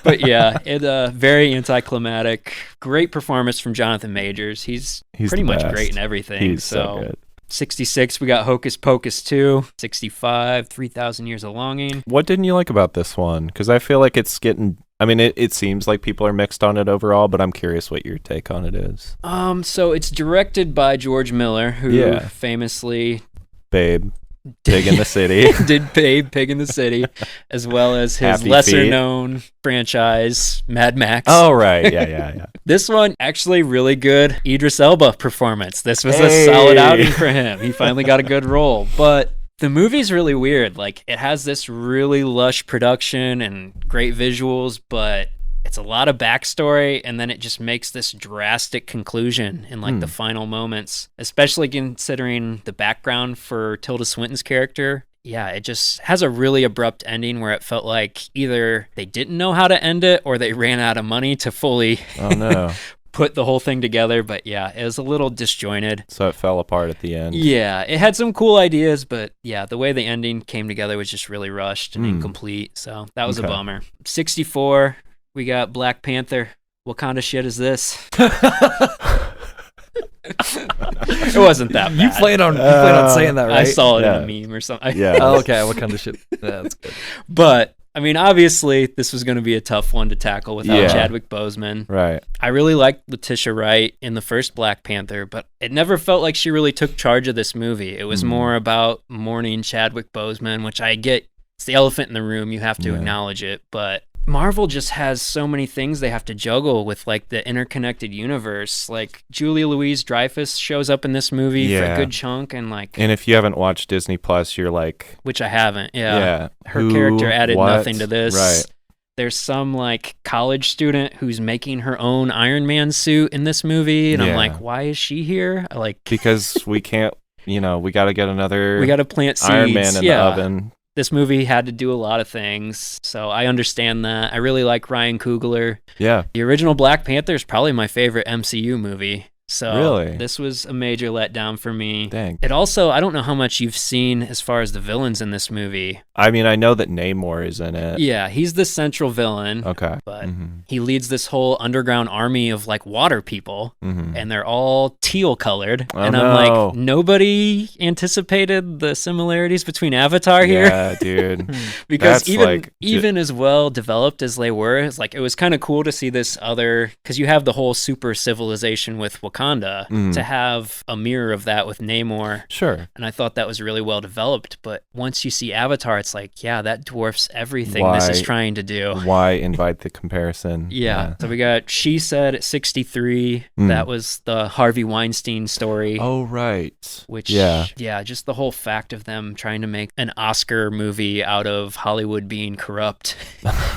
But yeah, it very anticlimactic. Great performance from Jonathan Majors. He's pretty the much best. great in everything. He's so good. 66, we got Hocus Pocus 2. 65, 3,000 Years of Longing. What didn't you like about this one? Because I feel like it's getting... I mean, it seems like people are mixed on it overall, but I'm curious what your take on it is. So it's directed by George Miller, who famously Babe. Pig in the City. did Pig in the City, as well as his Happy lesser-known franchise, Mad Max. Oh, right. Yeah. This one, actually really good Idris Elba performance. This was a solid outing for him. He finally got a good role. But the movie's really weird. Like, it has this really lush production and great visuals, but it's a lot of backstory, and then it just makes this drastic conclusion in like the final moments, especially considering the background for Tilda Swinton's character. Yeah, it just has a really abrupt ending where it felt like either they didn't know how to end it or they ran out of money to fully put the whole thing together. But yeah, it was a little disjointed. So it fell apart at the end. Yeah, it had some cool ideas, but yeah, the way the ending came together was just really rushed and incomplete. So that was a bummer. 64, we got Black Panther. What kind of shit is this? It wasn't that bad. You plan on saying that, right? I saw it in a meme or something. Yeah. Oh, okay. What kind of shit? Yeah, that's good. But I mean, obviously, this was going to be a tough one to tackle without Chadwick Boseman. Right. I really liked Letitia Wright in the first Black Panther, but it never felt like she really took charge of this movie. It was more about mourning Chadwick Boseman, which I get. It's the elephant in the room. You have to acknowledge it, but Marvel just has so many things they have to juggle with, like the interconnected universe. Like Julia Louis-Dreyfus shows up in this movie for a good chunk, and like. And if you haven't watched Disney Plus, you're like, which I haven't. Yeah. Her character added nothing to this. Right. There's some like college student who's making her own Iron Man suit in this movie, and I'm like, why is she here? Because we can't. We got to get another. We got to plant seeds. Iron Man in the oven. This movie had to do a lot of things, so I understand that. I really like Ryan Coogler. Yeah. The original Black Panther is probably my favorite MCU movie. So really? This was a major letdown for me. Dang. It also, I don't know how much you've seen as far as the villains in this movie. I mean, I know that Namor is in it. Yeah, he's the central villain. Okay. But he leads this whole underground army of like water people, and they're all teal colored. And I'm like, nobody anticipated the similarities between Avatar here. Yeah, dude. Because even as well developed as they were, it's like it was kind of cool to see this other, because you have the whole super civilization with Wakanda, to have a mirror of that with Namor. Sure. And I thought that was really well developed. But once you see Avatar, it's like, yeah, that dwarfs everything this is trying to do. Why invite the comparison? Yeah. So we got She Said at 63. That was the Harvey Weinstein story. Oh, right. Which, just the whole fact of them trying to make an Oscar movie out of Hollywood being corrupt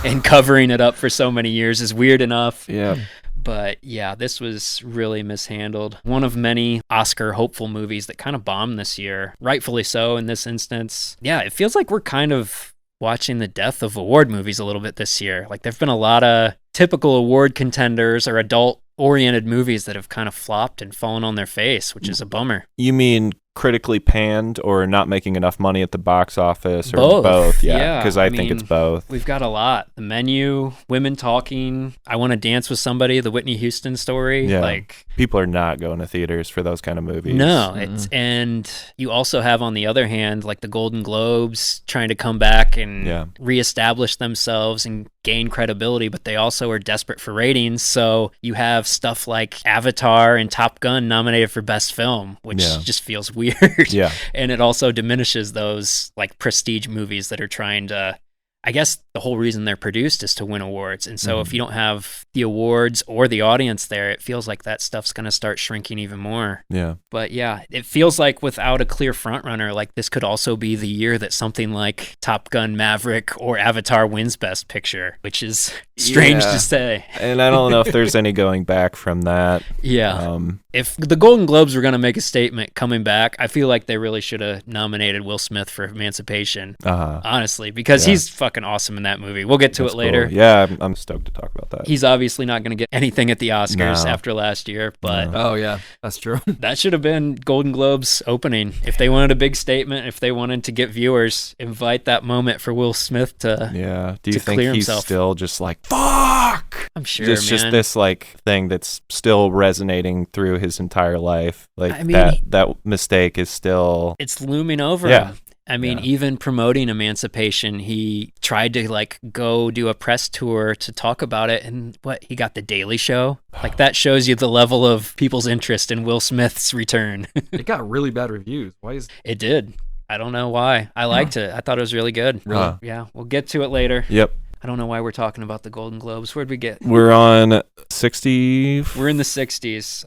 and covering it up for so many years is weird enough. Yeah. But yeah, this was really mishandled. One of many Oscar hopeful movies that kind of bombed this year. Rightfully so in this instance. Yeah, it feels like we're kind of watching the death of award movies a little bit this year. Like there've been a lot of typical award contenders or adult-oriented movies that have kind of flopped and fallen on their face, which is a bummer. You mean critically panned or not making enough money at the box office, or both? Yeah, because I think it's both. We've got a lot. The Menu, Women Talking, I Want to Dance with Somebody, the Whitney Houston story. Yeah. Like people are not going to theaters for those kind of movies. No, and you also have on the other hand like the Golden Globes trying to come back and reestablish themselves and gain credibility, but they also are desperate for ratings. So you have stuff like Avatar and Top Gun nominated for Best Film, which just feels weird. weird. Yeah. And it also diminishes those like prestige movies that are trying to, I guess the whole reason they're produced is to win awards. And so if you don't have the awards or the audience there, it feels like that stuff's going to start shrinking even more. Yeah. But yeah, it feels like without a clear frontrunner, like this could also be the year that something like Top Gun Maverick or Avatar wins Best Picture, which is strange Yeah. to say. And I don't know if there's any going back from that. Yeah. If the Golden Globes were going to make a statement coming back, I feel like they really should have nominated Will Smith for Emancipation, honestly, because he's fucking awesome in that movie. We'll get to That's it later. cool. Yeah, I'm stoked to talk about that. He's obviously not going to get anything at the Oscars No. after last year, but Oh yeah, that's true. that should have been Golden Globes opening. If they wanted a big statement, if they wanted to get viewers, invite that moment for Will Smith to. Yeah. Do you to think clear he's himself. still just like, fuck? I'm sure, It's just man. this like thing that's still resonating through his entire life. Like I mean, that mistake is still. It's looming over Yeah. him. I mean, Yeah. even promoting Emancipation, he tried to like go do a press tour to talk about it, and he got the Daily Show. Like that shows you the level of people's interest in Will Smith's return. It got really bad reviews. Why is It did. I don't know why. I liked it. I thought it was really good. Really? Yeah, we'll get to it later. Yep. I don't know why we're talking about the Golden Globes. Where'd we get? We're on 60. We're in the 60s.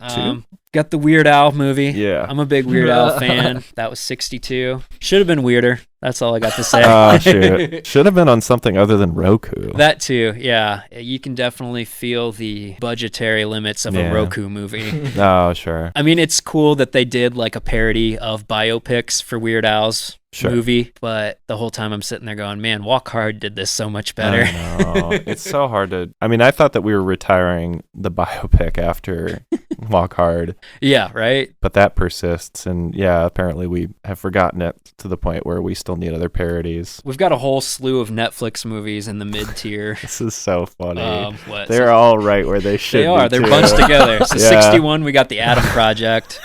Got the Weird Al movie. Yeah. I'm a big Weird Al fan. That was 62. Should have been weirder. That's all I got to say. Oh, shit. Should have been on something other than Roku. That too, yeah. You can definitely feel the budgetary limits of a Yeah. Roku movie. Oh, sure. I mean, it's cool that they did like a parody of biopics for Weird Al's Sure. movie, but the whole time I'm sitting there going, man, Walk Hard did this so much better. I know. It's so hard to. I mean, I thought that we were retiring the biopic after Walk Hard, Yeah, right? but that persists. And yeah, apparently we have forgotten it to the point where we still need other parodies. We've got a whole slew of Netflix movies in the mid-tier. This is so funny. What? They're all right where they should They are. be. They're too. bunched together. So Yeah. 61, we got the Adam Project.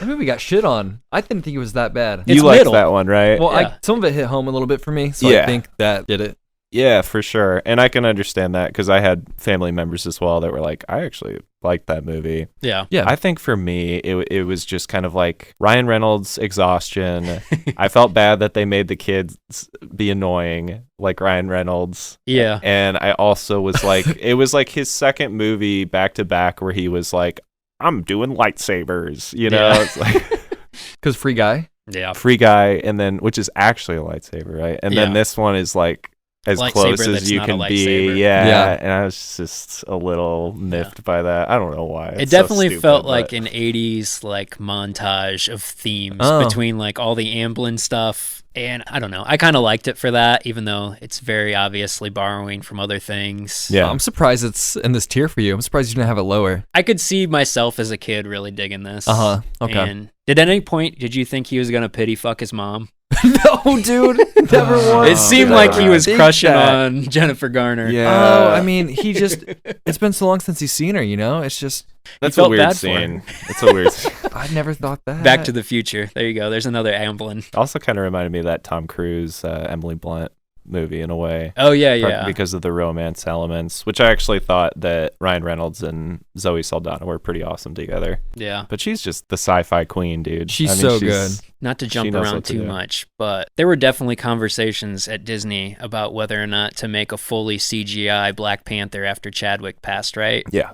that movie got shit on? I didn't think it was that bad. It's You liked middle. that one, right? Well, Yeah. some of it hit home a little bit for me, so Yeah. I think that did it. Yeah, for sure. And I can understand that because I had family members as well that were like, I actually liked that movie. Yeah. Yeah. I think for me, it was just kind of like Ryan Reynolds' exhaustion. I felt bad that they made the kids be annoying like Ryan Reynolds. Yeah. And I also was like, it was like his second movie back to back where he was like, I'm doing lightsabers, you know? Yeah. It's like Because Free Guy. Yeah. Free Guy, and then which is actually a lightsaber, right? And then Yeah. this one is like as Lightsaber close that's as you not a can be. lightsaber. Yeah. Yeah. And I was just a little miffed by that. I don't know why. It It's so definitely stupid, felt but- like an 80s like montage of themes Oh. between like all the Amblin stuff. And I don't know. I kind of liked it for that, even though it's very obviously borrowing from other things. Yeah. I'm surprised it's in this tier for you. I'm surprised you didn't have it lower. I could see myself as a kid really digging this. Uh-huh. Okay. And at any point did you think he was going to pity fuck his mom? No, dude. Never once. It seemed did like I he was think crushing that. on Jennifer Garner. Yeah. Oh, I mean, he just, it's been so long since he's seen her, you know? It's just, That's felt a weird bad for her. scene. It's a weird scene. I never thought that. Back to the Future. There you go. There's another Amblin. Also kind of reminded me of that Tom Cruise, Emily Blunt movie in a way. Oh, yeah, Part- yeah. Because of the romance elements, which I actually thought that Ryan Reynolds and Zoe Saldana were pretty awesome together. Yeah. But she's just the sci-fi queen, dude. She's so good. Not to She jump knows around what to too do. much, but there were definitely conversations at Disney about whether or not to make a fully CGI Black Panther after Chadwick passed, right? Yeah.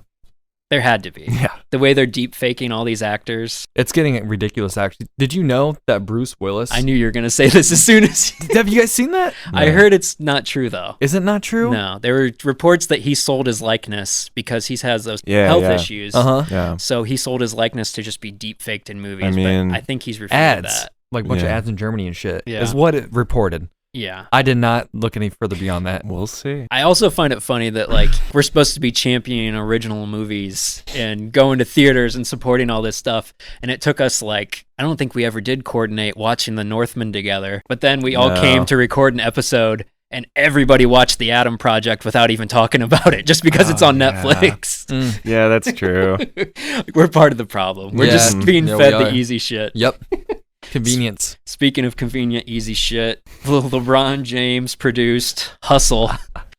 There had to be. Yeah. The way they're deep faking all these actors. It's getting ridiculous, actually. Did you know that Bruce Willis? I knew you were going to say this as soon as Have you guys seen that? I heard it's not true, though. Is it not true? No, there were reports that he sold his likeness because he has those Yeah, health yeah. issues. Uh-huh. Yeah. So he sold his likeness to just be deep faked in movies. I mean, but I think he's refuted Ads. that. Like a bunch of Yeah. ads in Germany and shit. Yeah. Is what it reported. Yeah. I did not look any further beyond that. We'll see. I also find it funny that like we're supposed to be championing original movies and going to theaters and supporting all this stuff, and it took us like I don't think we ever did coordinate watching The Northman together, but then we all No. came to record an episode and everybody watched The Adam Project without even talking about it just because it's Oh, on yeah. Netflix. Mm. Yeah, that's true. We're part of the problem. We're Yeah. just being Yeah, we fed are. the easy shit. Yep. Convenience. Speaking of convenient, easy shit, LeBron James produced Hustle.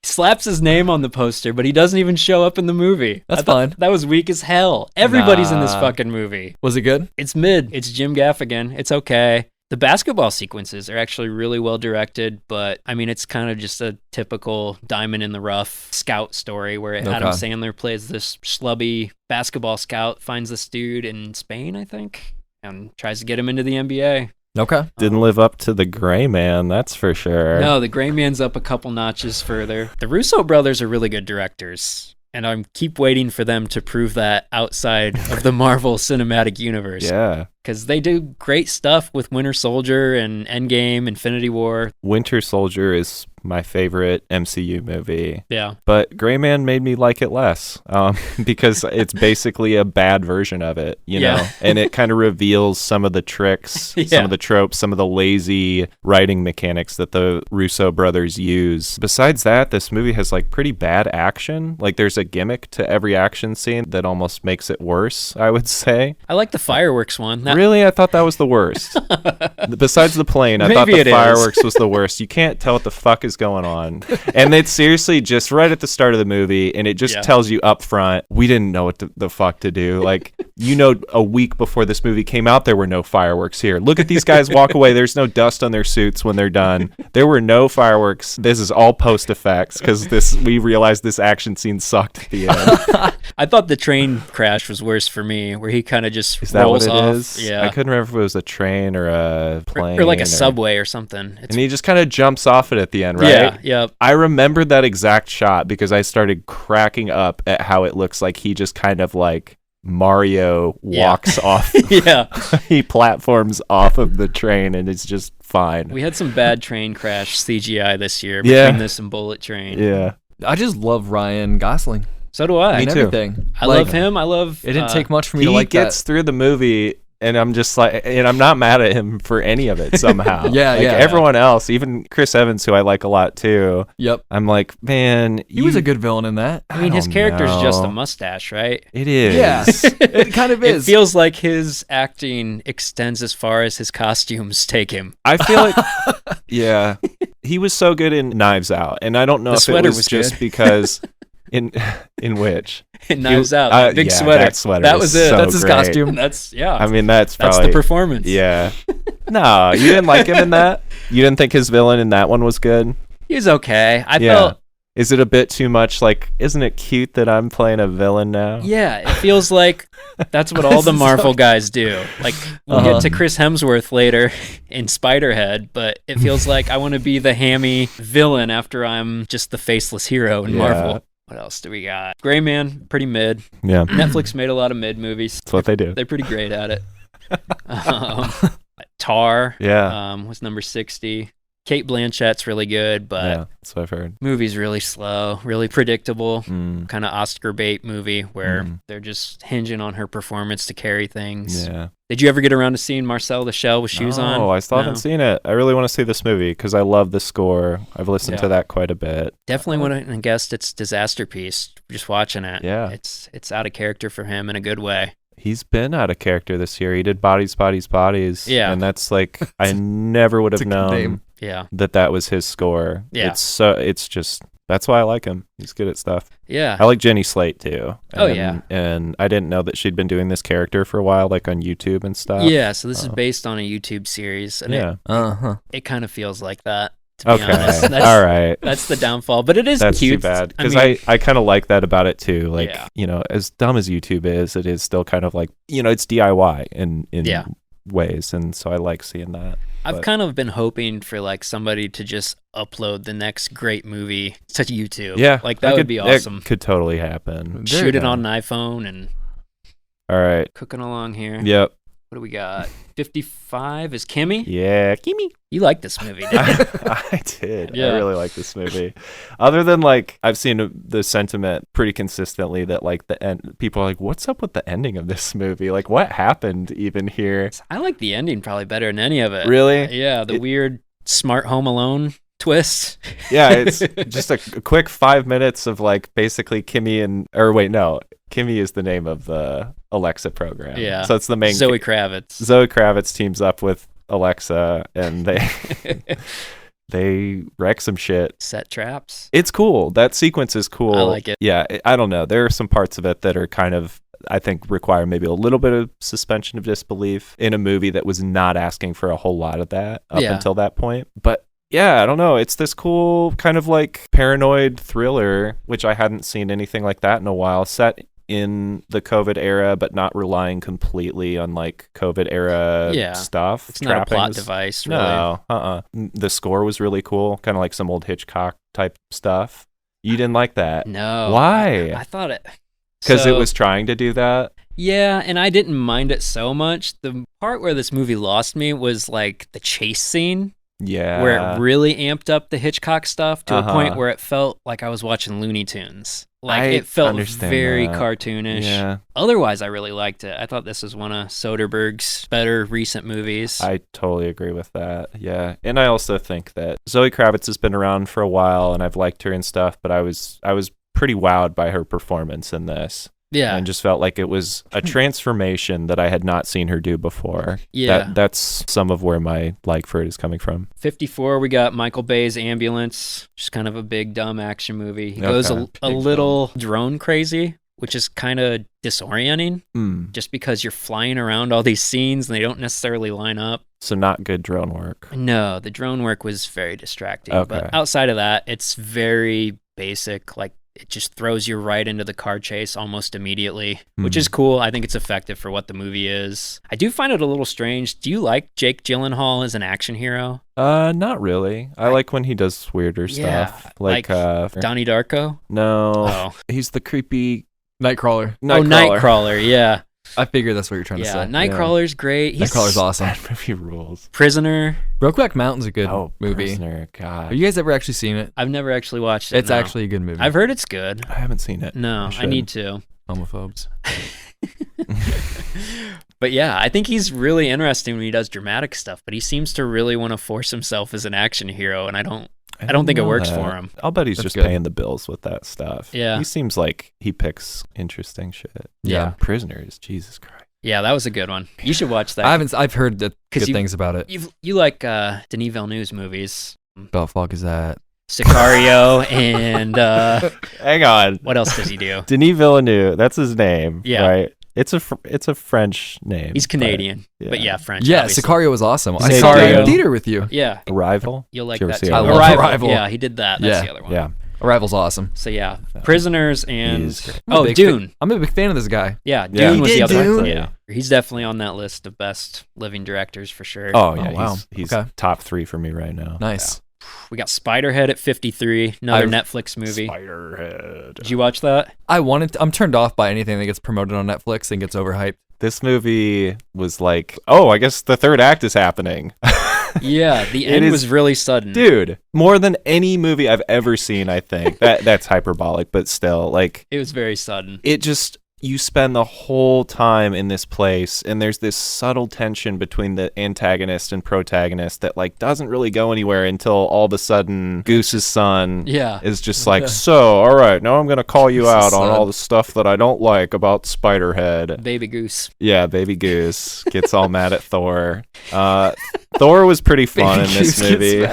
Slaps his name on the poster, but he doesn't even show up in the movie. That's I thought fine. That was weak as hell. Everybody's in this Nah. fucking movie. Was it good? It's mid. It's Jim Gaffigan. It's okay. The basketball sequences are actually really well directed, but I mean, it's kind of just a typical diamond in the rough scout story where Adam Okay. Sandler plays this schlubby basketball scout, finds this dude in Spain, I think, and tries to get him into the NBA. Okay. Didn't live up to the Gray Man, that's for sure. No, the Gray Man's up a couple notches further. The Russo brothers are really good directors, and I keep waiting for them to prove that outside of the Marvel Cinematic Universe. Yeah. Because they do great stuff with Winter Soldier and Endgame, Infinity War. Winter Soldier is my favorite MCU movie. Yeah. But Gray Man made me like it less because it's basically a bad version of it, you know? And it kind of reveals some of the tricks, some of the tropes, some of the lazy writing mechanics that the Russo brothers use. Besides that, this movie has like pretty bad action. Like there's a gimmick to every action scene that almost makes it worse, I would say. I like the fireworks one. Really? I thought that was the worst. Besides the plane, I thought Maybe the it is. fireworks was the worst. You can't tell what the fuck is going on. And it's seriously just right at the start of the movie, and it just tells you up front, we didn't know what the fuck to do. Like, you know, a week before this movie came out, there were no fireworks here. Look at these guys walk away. There's no dust on their suits when they're done. There were no fireworks. This is all post effects because we realized this action scene sucked at the end. I thought the train crash was worse for me, where he kind of just Is that rolls what it off. is? Yeah. I couldn't remember if it was a train or a plane. Or like a subway or something. It's, And he just kind of jumps off it at the end, right? Yeah, yeah. I remembered that exact shot because I started cracking up at how it looks like he just kind of like Mario walks off. Yeah. He platforms off of the train and it's just fine. We had some bad train crash CGI this year between this and Bullet Train. Yeah. I just love Ryan Gosling. So do I. Me And too. everything. I love him. I love... It didn't take much for me He to like gets through the movie and I'm just like, and I'm not mad at him for any of it somehow. Yeah, like yeah. everyone else, even Chris Evans, who I like a lot too. Yep. I'm like, man, He was a good villain in that. I mean, his don't character's just a know. mustache, right? It is. Yeah. It kind of It is. feels like his acting extends as far as his costumes take him. I feel like, yeah, he was so good in Knives Out, and I don't know The if it sweater was was just good. because in which Knives Out, that big yeah, sweater. That sweater That was was it. so That's his great. costume. That's I mean, that's probably the performance. Yeah. No, you didn't like him in that. You didn't think his villain in that one was good. He was okay. I Yeah. felt. Is it a bit too much? Like, isn't it cute that I'm playing a villain now? Yeah, it feels like that's what all the Marvel guys do. Like, we'll get to Chris Hemsworth later in Spiderhead, but it feels like I want to be the hammy villain after I'm just the faceless hero in Yeah. Marvel. What else do we got? Gray Man, pretty mid. Yeah, Netflix made a lot of mid movies. that's what they do. They're pretty great at it. Tar was number 60. Kate Blanchett's really good, but Yeah, that's what I've heard. movie's really slow, really predictable. Mm, Kind of Oscar bait movie where Mm. they're just hinging on her performance to carry things. yeah. Did you ever get around to seeing Marcel the Shell with shoes on? Oh, I still haven't seen it. I really want to see this movie because I love the score. I've listened Yeah. to that quite a bit. Definitely wouldn't have guessed it's Disaster Piece. Just watching it. Yeah. It's out of character for him in a good way. He's been out of character this year. He did Bodies, Bodies, Bodies. Yeah. And that's like, I never would have a good known name. Yeah. that was his score. Yeah. It's just, that's why I like him. He's good at stuff. Yeah. I like Jenny Slate too. Oh, And- yeah. And I didn't know that she'd been doing this character for a while, like on YouTube and stuff. Yeah, so this is Oh. based on a YouTube series, and Yeah. it kind of feels like that, to be Okay. honest. All right. That's the downfall, but it is That's cute. too bad I because mean, I kind of like that about it too. Like, Yeah. you know, as dumb as YouTube is, it is still kind of like, you know, it's DIY in Yeah. ways, and so I like seeing that. I've but- kind of been hoping for like somebody to just upload the next great movie to YouTube. Yeah, like that would be awesome. That could totally happen. Shoot it Yeah. on an iPhone and All right. cooking along here. Yep. What do we got? 55 is Kimmy. Yeah, Gimme. You like this movie, didn't you? I did. Yeah. I really like this movie. Other than like, I've seen the sentiment pretty consistently that like the end, people are like, "What's up with the ending of this movie? Like, what happened even here?" I like the ending probably better than any of it. Really? Yeah, the weird smart Home Alone twist. Yeah, it's just a quick 5 minutes of like basically Kimmy Kimmy is the name of the Alexa program. Yeah. So it's the main Zoe Kravitz. Zoe Kravitz teams up with Alexa and they they wreck some shit. Set traps. It's cool. That sequence is cool. I like it. Yeah, I don't know. There are some parts of it that are kind of, I think, require maybe a little bit of suspension of disbelief in a movie that was not asking for a whole lot of that up until that point. But yeah, I don't know. It's this cool kind of like paranoid thriller, which I hadn't seen anything like that in a while, set in the COVID era, but not relying completely on like COVID era stuff. It's not a plot device, really. No, The score was really cool, kind of like some old Hitchcock type stuff. You didn't like that? No. Why? I thought it... Because it was trying to do that? Yeah, and I didn't mind it so much. The part where this movie lost me was like the chase scene. Yeah. Where it really amped up the Hitchcock stuff to a point where it felt like I was watching Looney Tunes. Like, it felt very cartoonish. Yeah. Otherwise, I really liked it. I thought this was one of Soderbergh's better recent movies. I totally agree with that. Yeah. And I also think that Zoe Kravitz has been around for a while, and I've liked her and stuff, but I was pretty wowed by her performance in this. Yeah. And just felt like it was a transformation that I had not seen her do before. Yeah. That's some of where my like for it is coming from. 54, we got Michael Bay's Ambulance, just kind of a big, dumb action movie. He goes a little drone crazy, which is kind of disorienting, just because you're flying around all these scenes and they don't necessarily line up. So not good drone work. No, the drone work was very distracting. Okay. But outside of that, it's very basic, like, it just throws you right into the car chase almost immediately, which is cool. I think it's effective for what the movie is. I do find it a little strange. Do you like Jake Gyllenhaal as an action hero? Not really. I like when he does weirder stuff. Like Donnie Darko? No. Oh. He's the creepy Nightcrawler. Nightcrawler, yeah. I figured that's what you're trying to say. Nightcrawler's great. Nightcrawler's awesome. That movie rules. Prisoner. Brokeback Mountain's a good movie. Prisoner, God. Have you guys ever actually seen it? I've never actually watched it. It's actually a good movie. I've heard it's good. I haven't seen it. No, I need to. Homophobes. But yeah, I think he's really interesting when he does dramatic stuff, but he seems to really want to force himself as an action hero, and I don't think it works for him. I'll bet he's just paying the bills with that stuff. Yeah. He seems like he picks interesting shit. Yeah. Prisoners, Jesus Christ. Yeah, that was a good one. You should watch that. I've heard good things about it. You like Denis Villeneuve's movies. What the fuck is that? Sicario and hang on. What else does he do? Denis Villeneuve, that's his name. Yeah. Right? It's a French name. He's Canadian. But yeah, French. Yeah, obviously. Sicario was awesome. I Sicario. saw it in theater with you. Yeah. Arrival? You'll like Did you that ever see too. I love Arrival. Yeah, he did that. That's the other one. Yeah. Arrival's awesome. So yeah, Prisoners and Dune. I'm a big fan of this guy. Yeah, Dune was the other Dune? one. Yeah, he's definitely on that list of best living directors for sure. Oh yeah, wow. He's top 3 for me right now. Nice. We got Spiderhead at 53, another Netflix movie. Spiderhead. Did you watch that? I'm turned off by anything that gets promoted on Netflix and gets overhyped. This movie was like, I guess the third act is happening. Yeah, the end was really sudden. Dude, more than any movie I've ever seen, I think. That's hyperbolic, but still, like... It was very sudden. It just... You spend the whole time in this place, and there's this subtle tension between the antagonist and protagonist that, like, doesn't really go anywhere until all of a sudden Goose's son is just like, so, all right, now I'm going to call you out on all the stuff that I don't like about Spiderhead. Baby Goose. Yeah, Baby Goose gets all mad at Thor. Thor was pretty fun in this movie.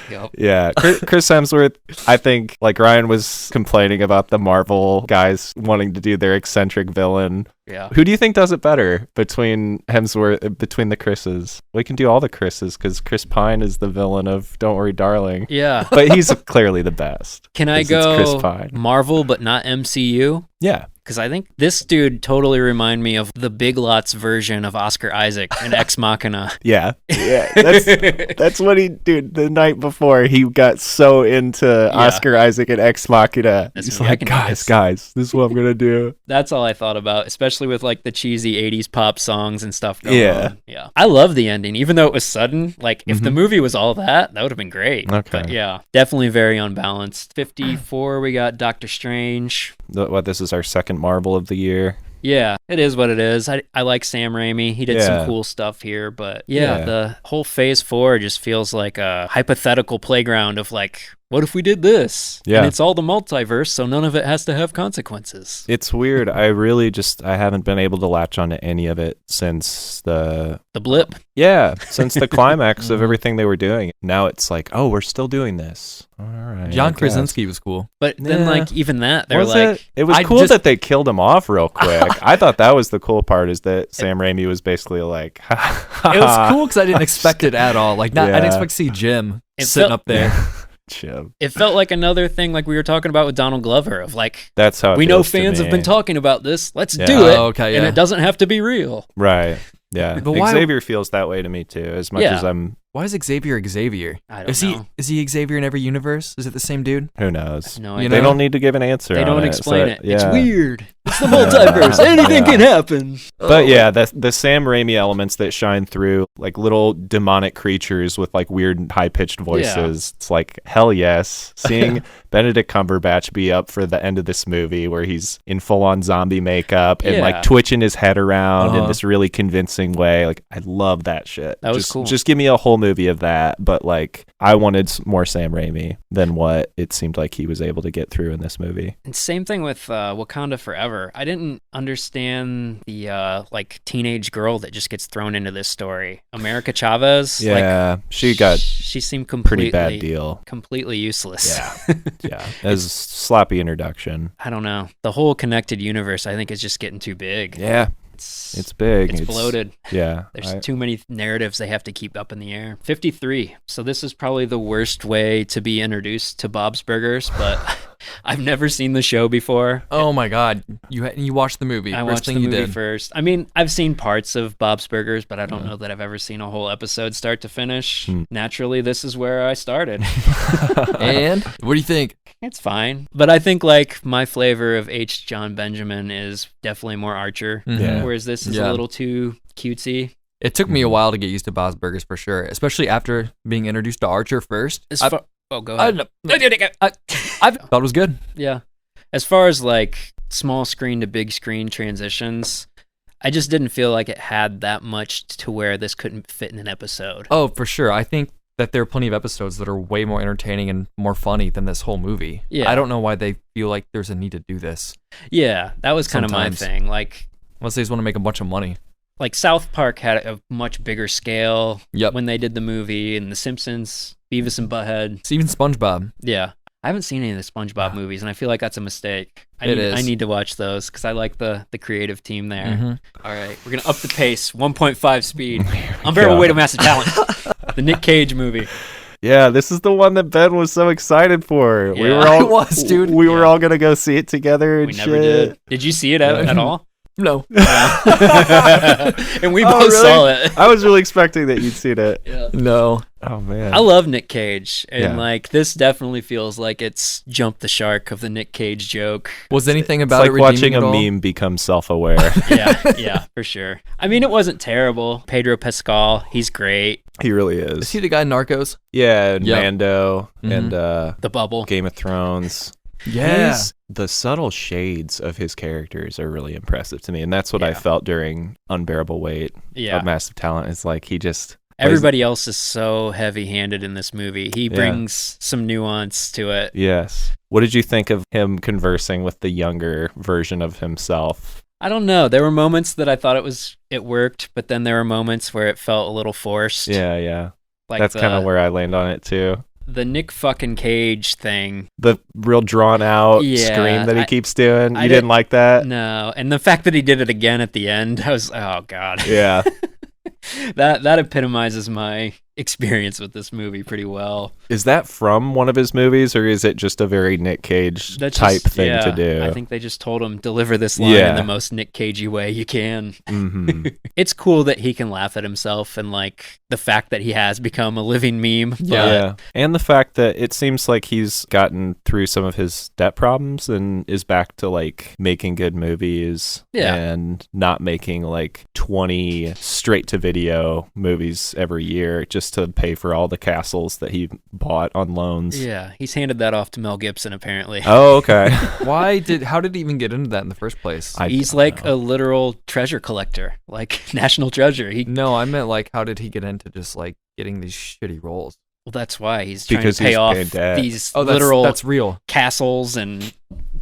Yep. Yeah, Chris Hemsworth, I think, like Ryan was complaining about the Marvel guys wanting to do their eccentric villain. Yeah. Who do you think does it better between the Chris's? We can do all the Chris's because Chris Pine is the villain of Don't Worry, Darling. Yeah. But he's clearly the best. Can I 'cause it's Chris go Pine. Marvel but not MCU? Yeah. Because I think this dude totally remind me of the Big Lots version of Oscar Isaac in Ex Machina. Yeah. That's what dude, the night before he got so into Oscar Isaac and Ex Machina. He's like, guys, this is what I'm going to do. That's all I thought about, especially with like the cheesy 80s pop songs and stuff going on. Yeah. I love the ending, even though it was sudden. Like, if the movie was all that would have been great. Okay. But yeah, definitely very unbalanced. 54, we got Doctor Strange. This is our second Marvel of the year. Yeah, it is what it is. I like Sam Raimi. He did some cool stuff here, but the whole Phase 4 just feels like a hypothetical playground of like, what if we did this? Yeah. And it's all the multiverse, so none of it has to have consequences. It's weird. I haven't been able to latch onto any of it since the blip. since the climax of everything they were doing. Now it's like, oh, we're still doing this. All right. John Krasinski was cool. But then, Yeah. like, even that, they're Was like, it was I cool just- that they killed him off real quick. I thought that was the cool part, is that Sam Raimi was basically like, It was cool because I didn't expect it at all. Like, I didn't Yeah. expect to see Jim It sitting felt- up there. Jim. it felt like another thing like we were talking about with Donald Glover of like, That's how it we know feels to fans have me. been talking about this. Let's Yeah. do it. Oh, okay, And yeah. it doesn't have to be real. Right. Yeah. But why- Xavier feels that way to me too, as much Yeah. as I'm. Why is Xavier Xavier? I don't Is know. he Xavier in every universe? Is it the same dude? Who knows? No You idea. They know? don't need to give an answer. They on don't it, explain so, it. It's yeah. weird. It's the multiverse. Anything Yeah. can happen. But yeah, the Sam Raimi elements that shine through, like little demonic creatures with like weird high pitched voices. It's like, hell yes. Seeing Benedict Cumberbatch be up for the end of this movie where he's in full on zombie makeup and Yeah. like twitching his head around in Uh-huh. this really convincing way. Like, I love that shit. That was just, cool. Just give me a whole movie of that. But like, I wanted more Sam Raimi than what it seemed like he was able to get through in this movie. And same thing with Wakanda Forever. I didn't understand the like teenage girl that just gets thrown into this story. America Chavez. Yeah, she got she seemed pretty completely bad deal. completely useless. Yeah. Yeah, as sloppy introduction. I don't know. The whole connected universe, I think, is just getting too big. Yeah, It's it's big. it's bloated. Yeah, There's too many narratives they have to keep up in the air. 53. So this is probably the worst way to be introduced to Bob's Burgers, but I've never seen the show before. Oh my God! You watched the movie. I First watched thing the you movie did. first. I mean, I've seen parts of Bob's Burgers, but I don't know that I've ever seen a whole episode start to finish. Naturally, this is where I started. And what do you think? It's fine. But I think like my flavor of H. John Benjamin is definitely more Archer, Yeah. whereas this is Yeah. a little too cutesy. It took me a while to get used to Bob's Burgers for sure, especially after being introduced to Archer first. As I far- oh, go I ahead. thought it was good. Yeah. As far as like small screen to big screen transitions, I just didn't feel like it had that much to where this couldn't fit in an episode. Oh, for sure. I think that there are plenty of episodes that are way more entertaining and more funny than this whole movie. Yeah. I don't know why they feel like there's a need to do this. Yeah, that was kind of my Sometimes. thing. Unless they just want to make a bunch of money. Like South Park had a much bigger scale Yep. when they did the movie, and The Simpsons, Beavis and Butthead. It's even SpongeBob. Yeah. I haven't seen any of the SpongeBob movies, and I feel like that's a mistake. It I is. need to watch those because I like the creative team there. Mhm. All right, we're gonna up the pace, 1.5 speed. Unbearable Weight of Massive Talent, the Nick Cage movie. Yeah, this is the one that Ben was so excited for. We Yeah. were all It was, dude. We were Yeah. all gonna go see it together and We shit. never did. Did you see it at all? No. And we Oh, both really? saw it. I was really expecting that you'd seen it. Yeah. No. Oh man. I love Nick Cage, and Yeah. like this definitely feels like it's jumped the shark of the Nick Cage joke. Was anything It's about like it redeeming watching a at all? meme become self-aware. Yeah, for sure. I mean, it wasn't terrible. Pedro Pascal, he's great. He really Is is. he the guy in Narcos? Yeah, and Yep. Mando Mhm. and The Bubble. Game of Thrones. Yeah. The subtle shades of his characters are really impressive to me, and that's what I Yeah. felt during Unbearable Weight Yeah. of Massive Talent. It's like he just Everybody else is so heavy-handed in this movie. He Yeah. brings some nuance to it. Yes. What did you think of him conversing with the younger version of himself? I don't know. There were moments that I thought it worked, but then there were moments where it felt a little forced. Yeah. Like That's kind of where I land on it too. the Nick fucking Cage thing. The real drawn out Yeah, scream that he keeps doing. I You didn't- didn't like that? No, and the fact that he did it again at the end, I was, oh god. Yeah. That epitomizes my experience with this movie pretty well. Is that from one of his movies, or is it just a very Nick Cage That's type just- thing yeah, to do? I think they just told him deliver this line Yeah. in the most Nick Cagey way you can. hmm It's cool that he can laugh at himself and like the fact that he has become a living meme. Yeah. And the fact that it seems like he's gotten through some of his debt problems and is back to like making good movies Yeah. and not making like 20 straight to video movies every year just to pay for all the castles that he bought on loans. Yeah, he's handed that off to Mel Gibson apparently. Oh, okay. How did he even get into that in the first place? He's don't like know. a literal treasure collector, like National Treasure. No, I meant like how did he get into just like getting these shitty roles? Well, that's why he's trying Because to pay he's off paying debt. these Oh, literal that's real. castles and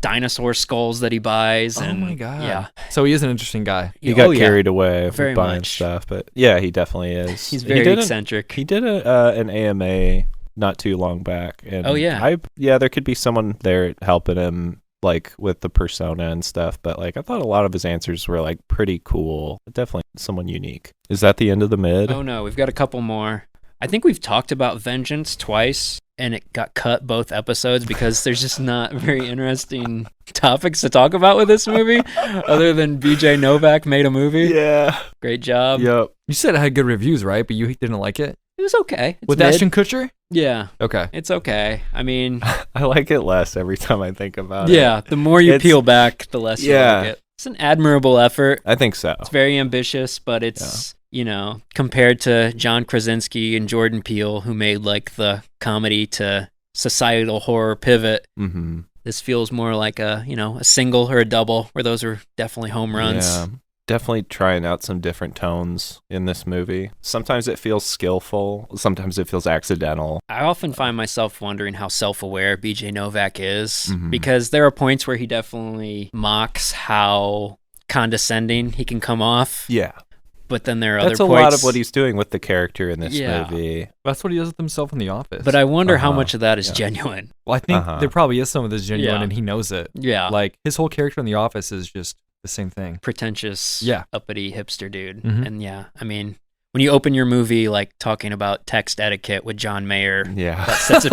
dinosaur skulls that he buys. Oh And my god. yeah, So he is an interesting guy. He got yeah. carried away with Very buying much. stuff, but yeah, he definitely is. He's He very did eccentric. He did an AMA not too long back, and Oh, yeah. there could be someone there helping him, like with the persona and stuff. But like, I thought a lot of his answers were like pretty cool. Definitely someone unique. Is that the end of the mid? Oh no, we've got a couple more. I think we've talked about Vengeance twice, and it got cut both episodes because there's just not very interesting topics to talk about with this movie, other than BJ Novak made a movie. Yeah. Great job. Yep. You said it had good reviews, right? But you didn't like it? It was okay. It's With mid. Ashton Kutcher? Yeah, Okay. it's okay. I mean, I like it less every time I think about it. yeah, the more you It's- peel back, the less you Yeah. like it. It's an admirable effort. I think so. It's very ambitious, but it's, compared to John Krasinski and Jordan Peele, who made like the comedy to societal horror pivot, Mm-hmm. this feels more like a single or a double, where those are definitely home runs. Yeah. Definitely trying out some different tones in this movie. Sometimes it feels skillful. Sometimes it feels accidental. I often find myself wondering how self-aware BJ Novak is, Mhm. because there are points where he definitely mocks how condescending he can come off, Yeah. but then there are That's other a points. lot of what he's doing with the character in this Yeah. movie. That's what he does with himself in The Office. But I wonder how Uh-huh. much of that is Yeah. genuine. Well, I think Uh-huh. there probably is some of this genuine, Yeah. and he knows it. Yeah. Like, his whole character in The Office is just the same thing. Pretentious, Yeah. uppity hipster dude. Mhm. And yeah, I mean, when you open your movie like talking about text etiquette with John Mayer, Yeah. that sets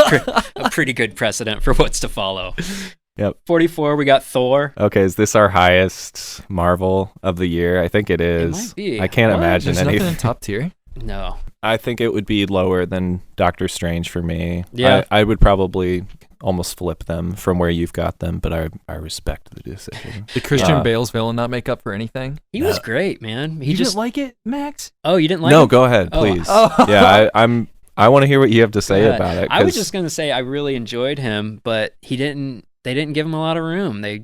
a pretty good precedent for what's to follow. Yep. 44, we got Thor. Okay, is this our highest Marvel of the year? I think it is. might be. I can't What? imagine There's nothing anything. in top tier? No. I think it would be lower than Doctor Strange for me. Yeah. I would probably almost flip them from where you've got them, but I respect the decision. Did Christian Uh, Bale's villain not make up for anything? He was great, man. He You just didn't like it, Max? Oh, you didn't like No, him? go ahead, Oh. please. Oh. Yeah, I want to hear what you have to say Yeah. about it. I was 'cause- just gonna say I really enjoyed him, but they didn't give him a lot of room. They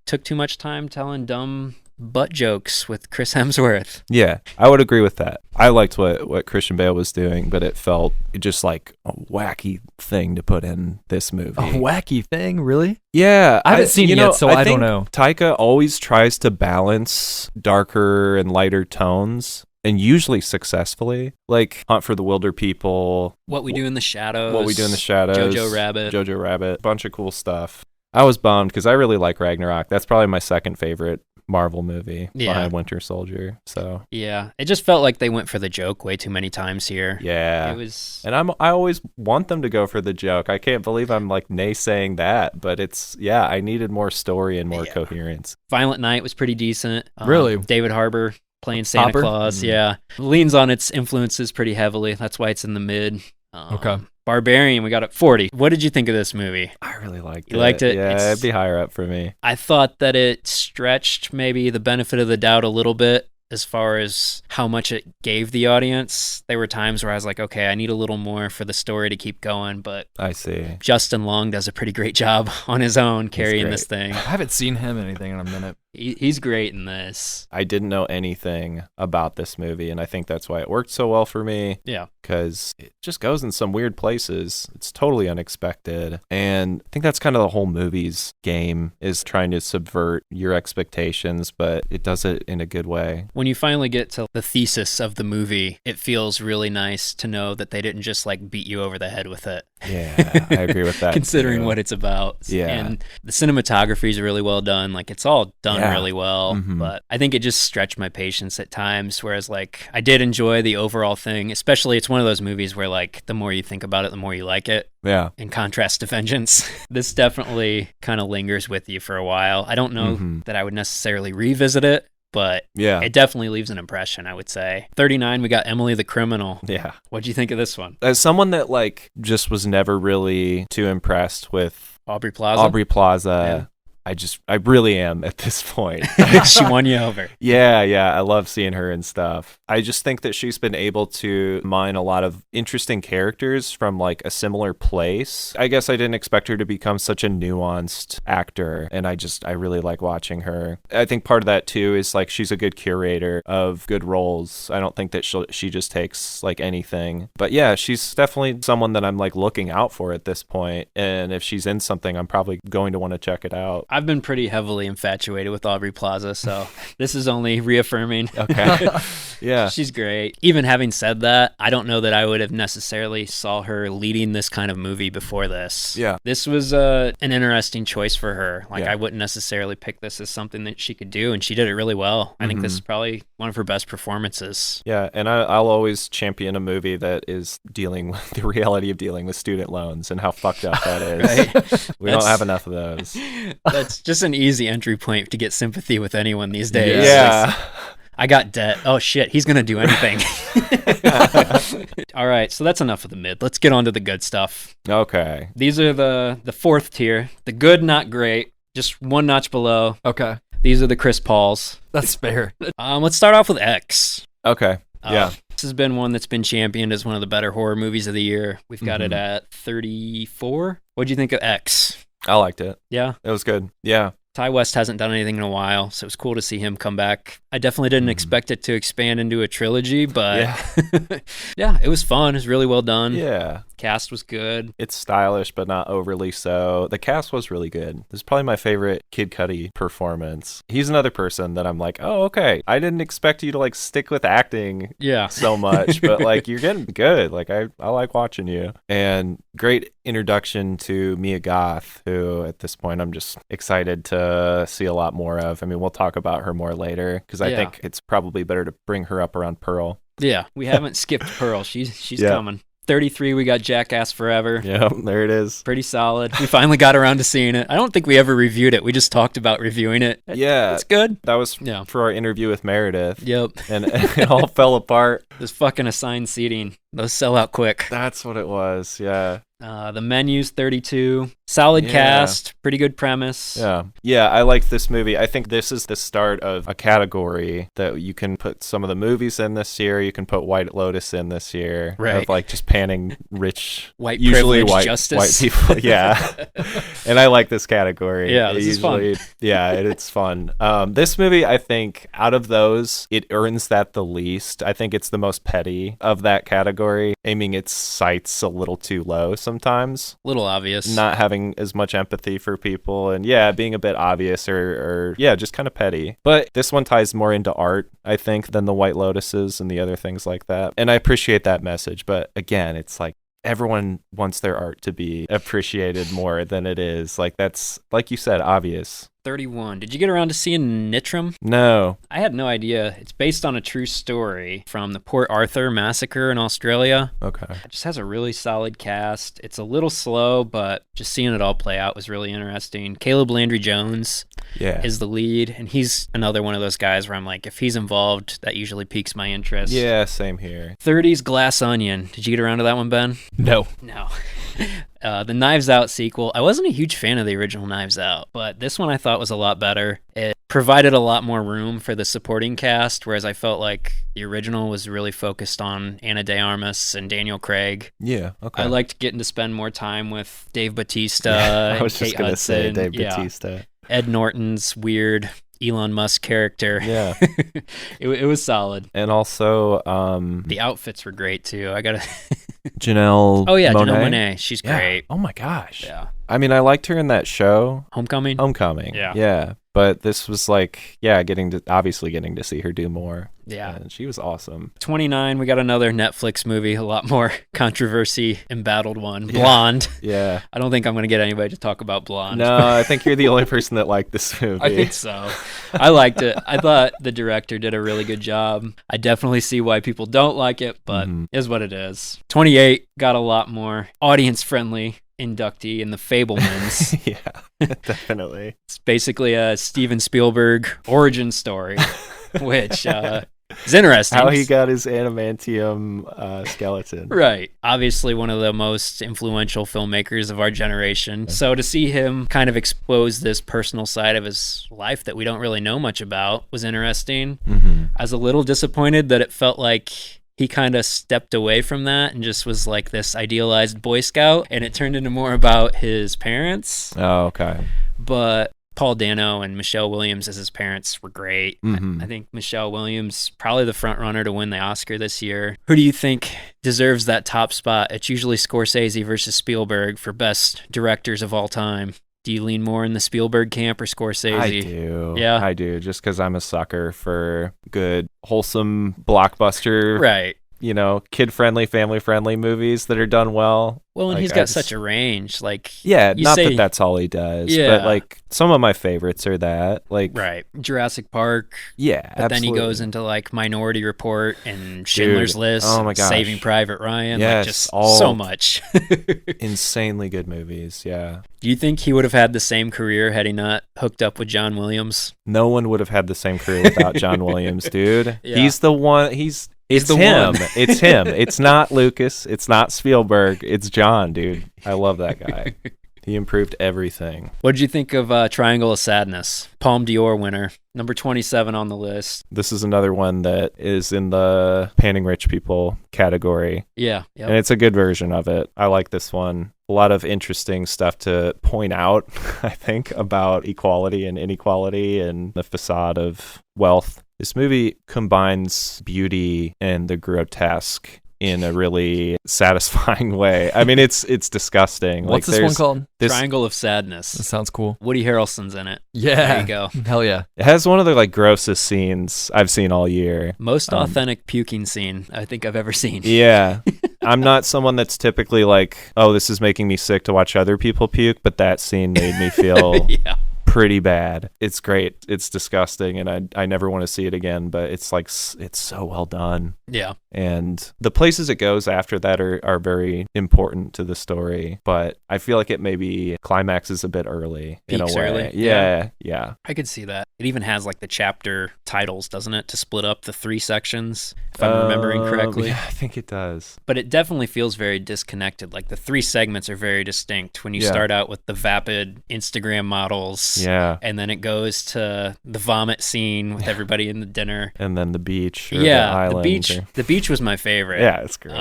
took too much time telling dumb butt jokes with Chris Hemsworth. Yeah, I would agree with that. I liked what Christian Bale was doing, but it felt just like a wacky thing to put in this movie. A wacky thing, really? Yeah, I haven't seen it yet, so I don't think know. Taika always tries to balance darker and lighter tones, and usually successfully. Like Hunt for the Wilder People, What We Do in the Shadows. What We Do in the Shadows, Jojo Rabbit. bunch of cool stuff. I was bummed because I really like Ragnarok. That's probably my second favorite Marvel movie behind Winter Soldier. So Yeah, it just felt like they went for the joke way too many times here. yeah, It was. and I always want them to go for the joke. I can't believe I'm like naysaying that, but I needed more story and more coherence. Violent Night was pretty decent. Really? David Harbour playing Santa Hopper? Claus. Yeah. Leans on its influences pretty heavily. That's why it's in the mid. Okay. Barbarian, we got it 40. What did you think of this movie? I really liked it. You liked it? Yeah, It's- it'd be higher up for me. I thought that it stretched maybe the benefit of the doubt a little bit as far as how much it gave the audience. There were times where I was like, okay, I need a little more for the story to keep going, but I see. Justin Long does a pretty great job on his own carrying this thing. I haven't seen him in anything in a minute. He's great in this. I didn't know anything about this movie, and I think that's why it worked so well for me. Yeah. Because it just goes in some weird places. It's totally unexpected. And I think that's kind of the whole movie's game, is trying to subvert your expectations, but it does it in a good way. When you finally get to the thesis of the movie, it feels really nice to know that they didn't just like beat you over the head with it. Yeah, I agree with that. Considering too. what it's about. Yeah. And the cinematography is really well done. Like it's all done Yeah. really well. Mhm. But I think it just stretched my patience at times. Whereas like I did enjoy the overall thing, especially it's one of those movies where like the more you think about it, the more you like it. Yeah. In contrast to Vengeance, this definitely kind of lingers with you for a while. I don't know Mhm. that I would necessarily revisit it, but Yeah. it definitely leaves an impression, I would say. 39, we got Emily the Criminal. Yeah. What'd you think of this one? As someone that like just was never really too impressed with Aubrey Plaza? Aubrey Plaza, I really am at this point. She won you over. Yeah, I love seeing her and stuff. I just think that she's been able to mine a lot of interesting characters from like a similar place. I guess I didn't expect her to become such a nuanced actor, and I really like watching her. I think part of that too is like she's a good curator of good roles. I don't think that she just takes like anything. But yeah, she's definitely someone that I'm like looking out for at this point, and if she's in something, I'm probably going to want to check it out. I've been pretty heavily infatuated with Aubrey Plaza, so this is only reaffirming. Okay. Yeah. She's great. Even having said that, I don't know that I would have necessarily saw her leading this kind of movie before this. Yeah. This was an interesting choice for her. Like, Yeah. I wouldn't necessarily pick this as something that she could do, and she did it really well. I think this is probably one of her best performances. Yeah, and I'll always champion a movie that is dealing with the reality of dealing with student loans and how fucked up that is. Right? We don't have enough of those. That's just an easy entry point to get sympathy with anyone these days. Yeah. I got debt. Oh shit, he's gonna do anything. All right, so that's enough of the mid. Let's get on to the good stuff. Okay. These are the fourth tier. The good, not great. Just one notch below. Okay. These are the Chris Pauls. That's fair. Let's start off with X. Okay. Yeah. This has been one that's been championed as one of the better horror movies of the year. We've got it at 34. What'd you think of X? I liked it. Yeah. It was good. Yeah. Ty West hasn't done anything in a while, so it was cool to see him come back. I definitely didn't expect it to expand into a trilogy, but yeah, it was fun. It was really well done. Yeah. Cast was good. It's stylish, but not overly so. The cast was really good. This is probably my favorite Kid Cudi performance. He's another person that I'm like, oh, okay. I didn't expect you to like stick with acting Yeah. so much, but like you're getting good. Like I like watching you. And great introduction to Mia Goth, who at this point I'm just excited to see a lot more of. I mean, we'll talk about her more later because I think it's probably better to bring her up around Pearl. Yeah, we haven't skipped Pearl. She's Yeah. coming. 33, we got Jackass Forever. Yeah, there it is. Pretty solid. We finally got around to seeing it. I don't think we ever reviewed it. We just talked about reviewing it. Yeah. It's good. That was Yeah. for our interview with Meredith. Yep. And it all fell apart. This fucking assigned seating. Those sell out quick. That's what it was. Yeah. The menu's 32. Solid Yeah. cast. Pretty good premise. Yeah, I like this movie. I think this is the start of a category that you can put some of the movies in this year. You can put White Lotus in this year. Right. Of like just panning rich, White usually privilege white justice. people. Yeah. And I like this category. Yeah, this is fun. Yeah, it's fun. This movie, I think, out of those, it earns that the least. I think it's the most petty of that category, aiming its sights a little too low sometimes. Little obvious. Not having as much empathy for people and being a bit obvious or just kind of petty. But this one ties more into art, I think, than the White Lotuses and the other things like that. And I appreciate that message. But again, it's like everyone wants their art to be appreciated more than it is. Like that's, like you said, obvious. 31. Did you get around to seeing Nitram? No. I had no idea. It's based on a true story from the Port Arthur massacre in Australia. Okay. It just has a really solid cast. It's a little slow, but just seeing it all play out was really interesting. Caleb Landry Jones is the lead, and he's another one of those guys where I'm like, if he's involved, that usually piques my interest. Yeah, same here. 30's Glass Onion. Did you get around to that one, Ben? No. No. The Knives Out sequel. I wasn't a huge fan of the original Knives Out, but this one I thought was a lot better. It provided a lot more room for the supporting cast, whereas I felt like the original was really focused on Ana de Armas and Daniel Craig. Yeah, okay. I liked getting to spend more time with Dave Bautista I was and just Kate going to say Hudson. Dave Yeah. Bautista. Ed Norton's weird Elon Musk character. Yeah. It was solid. And also The outfits were great too. I gotta Janelle Oh yeah, Monáe. Janelle Monáe. She's Yeah. great. Oh my gosh. Yeah. I mean, I liked her in that show, Homecoming? Homecoming. Yeah. Yeah. But this was like, getting to see her do more. Yeah. And she was awesome. 29, we got another Netflix movie, a lot more controversy embattled one. Yeah. Blonde. Yeah. I don't think I'm going to get anybody to talk about Blonde. No, I think you're the only person that liked this movie. I think so. I liked it. I thought the director did a really good job. I definitely see why people don't like it, but it is what it is. 28 got a lot more audience-friendly inductee in the Fablemans. Yeah, definitely. It's basically a Steven Spielberg origin story, which It's interesting. How he got his adamantium skeleton. Right. Obviously one of the most influential filmmakers of our generation. So to see him kind of expose this personal side of his life that we don't really know much about was interesting. I was a little disappointed that it felt like he kind of stepped away from that and just was like this idealized Boy Scout, and it turned into more about his parents. Oh, okay. But Paul Dano and Michelle Williams as his parents were great. I think Michelle Williams probably the front runner to win the Oscar this year. Who do you think deserves that top spot? It's usually Scorsese versus Spielberg for best directors of all time. Do you lean more in the Spielberg camp or Scorsese? I do. Yeah. I do, just because I'm a sucker for good, wholesome blockbuster, Right. Kid-friendly, family-friendly movies that are done well. Well, and he's got such a range. Like, yeah, you not say, that that's all he does, Yeah. but like some of my favorites are that. Like, right. Jurassic Park. Yeah, But then he absolutely. goes into like Minority Report and Schindler's List. Oh my and gosh. Saving Private Ryan. Yes, like just all- so much. Insanely good movies, yeah. Do you think he would have had the same career had he not hooked up with John Williams? No one would have had the same career without John Williams, dude. Yeah. He's the one. It's the him. one. It's him. It's not Lucas. It's not Spielberg. It's John, dude. I love that guy. He improved everything. What did you think of Triangle of Sadness? Palme d'Or winner, number 27 on the list. This is another one that is in the Panning Rich People category, Yeah. Yep. and it's a good version of it. I like this one. A lot of interesting stuff to point out, I think, about equality and inequality and the facade of wealth. This movie combines beauty and the grotesque in a really satisfying way. I mean, it's disgusting. What's like, this one called? Triangle of That Sadness. sounds cool. Woody Harrelson's in it. Yeah. There you go. Hell yeah. It has one of the like grossest scenes I've seen all year. Most authentic puking scene I think I've ever seen. Yeah. I'm not someone that's typically like, oh, this is making me sick to watch other people puke, but that scene made me feel Yeah. pretty bad. It's great. It's disgusting, and I never want to see it again, but it's like, it's so well done. Yeah. And the places it goes after that are very important to the story, but I feel like it maybe climaxes a bit early in a Peaks way. early. Yeah. I could see that. It even has like the chapter titles, doesn't it, to split up the 3 sections, if I'm remembering correctly. Yeah, I think it does. But it definitely feels very disconnected. Like the 3 segments are very distinct. When you Yeah. start out with the vapid Instagram models, Yeah. and then it goes to the vomit scene with everybody in the dinner. And then the beach or Yeah, the island. the beach was my favorite. Yeah, it's great.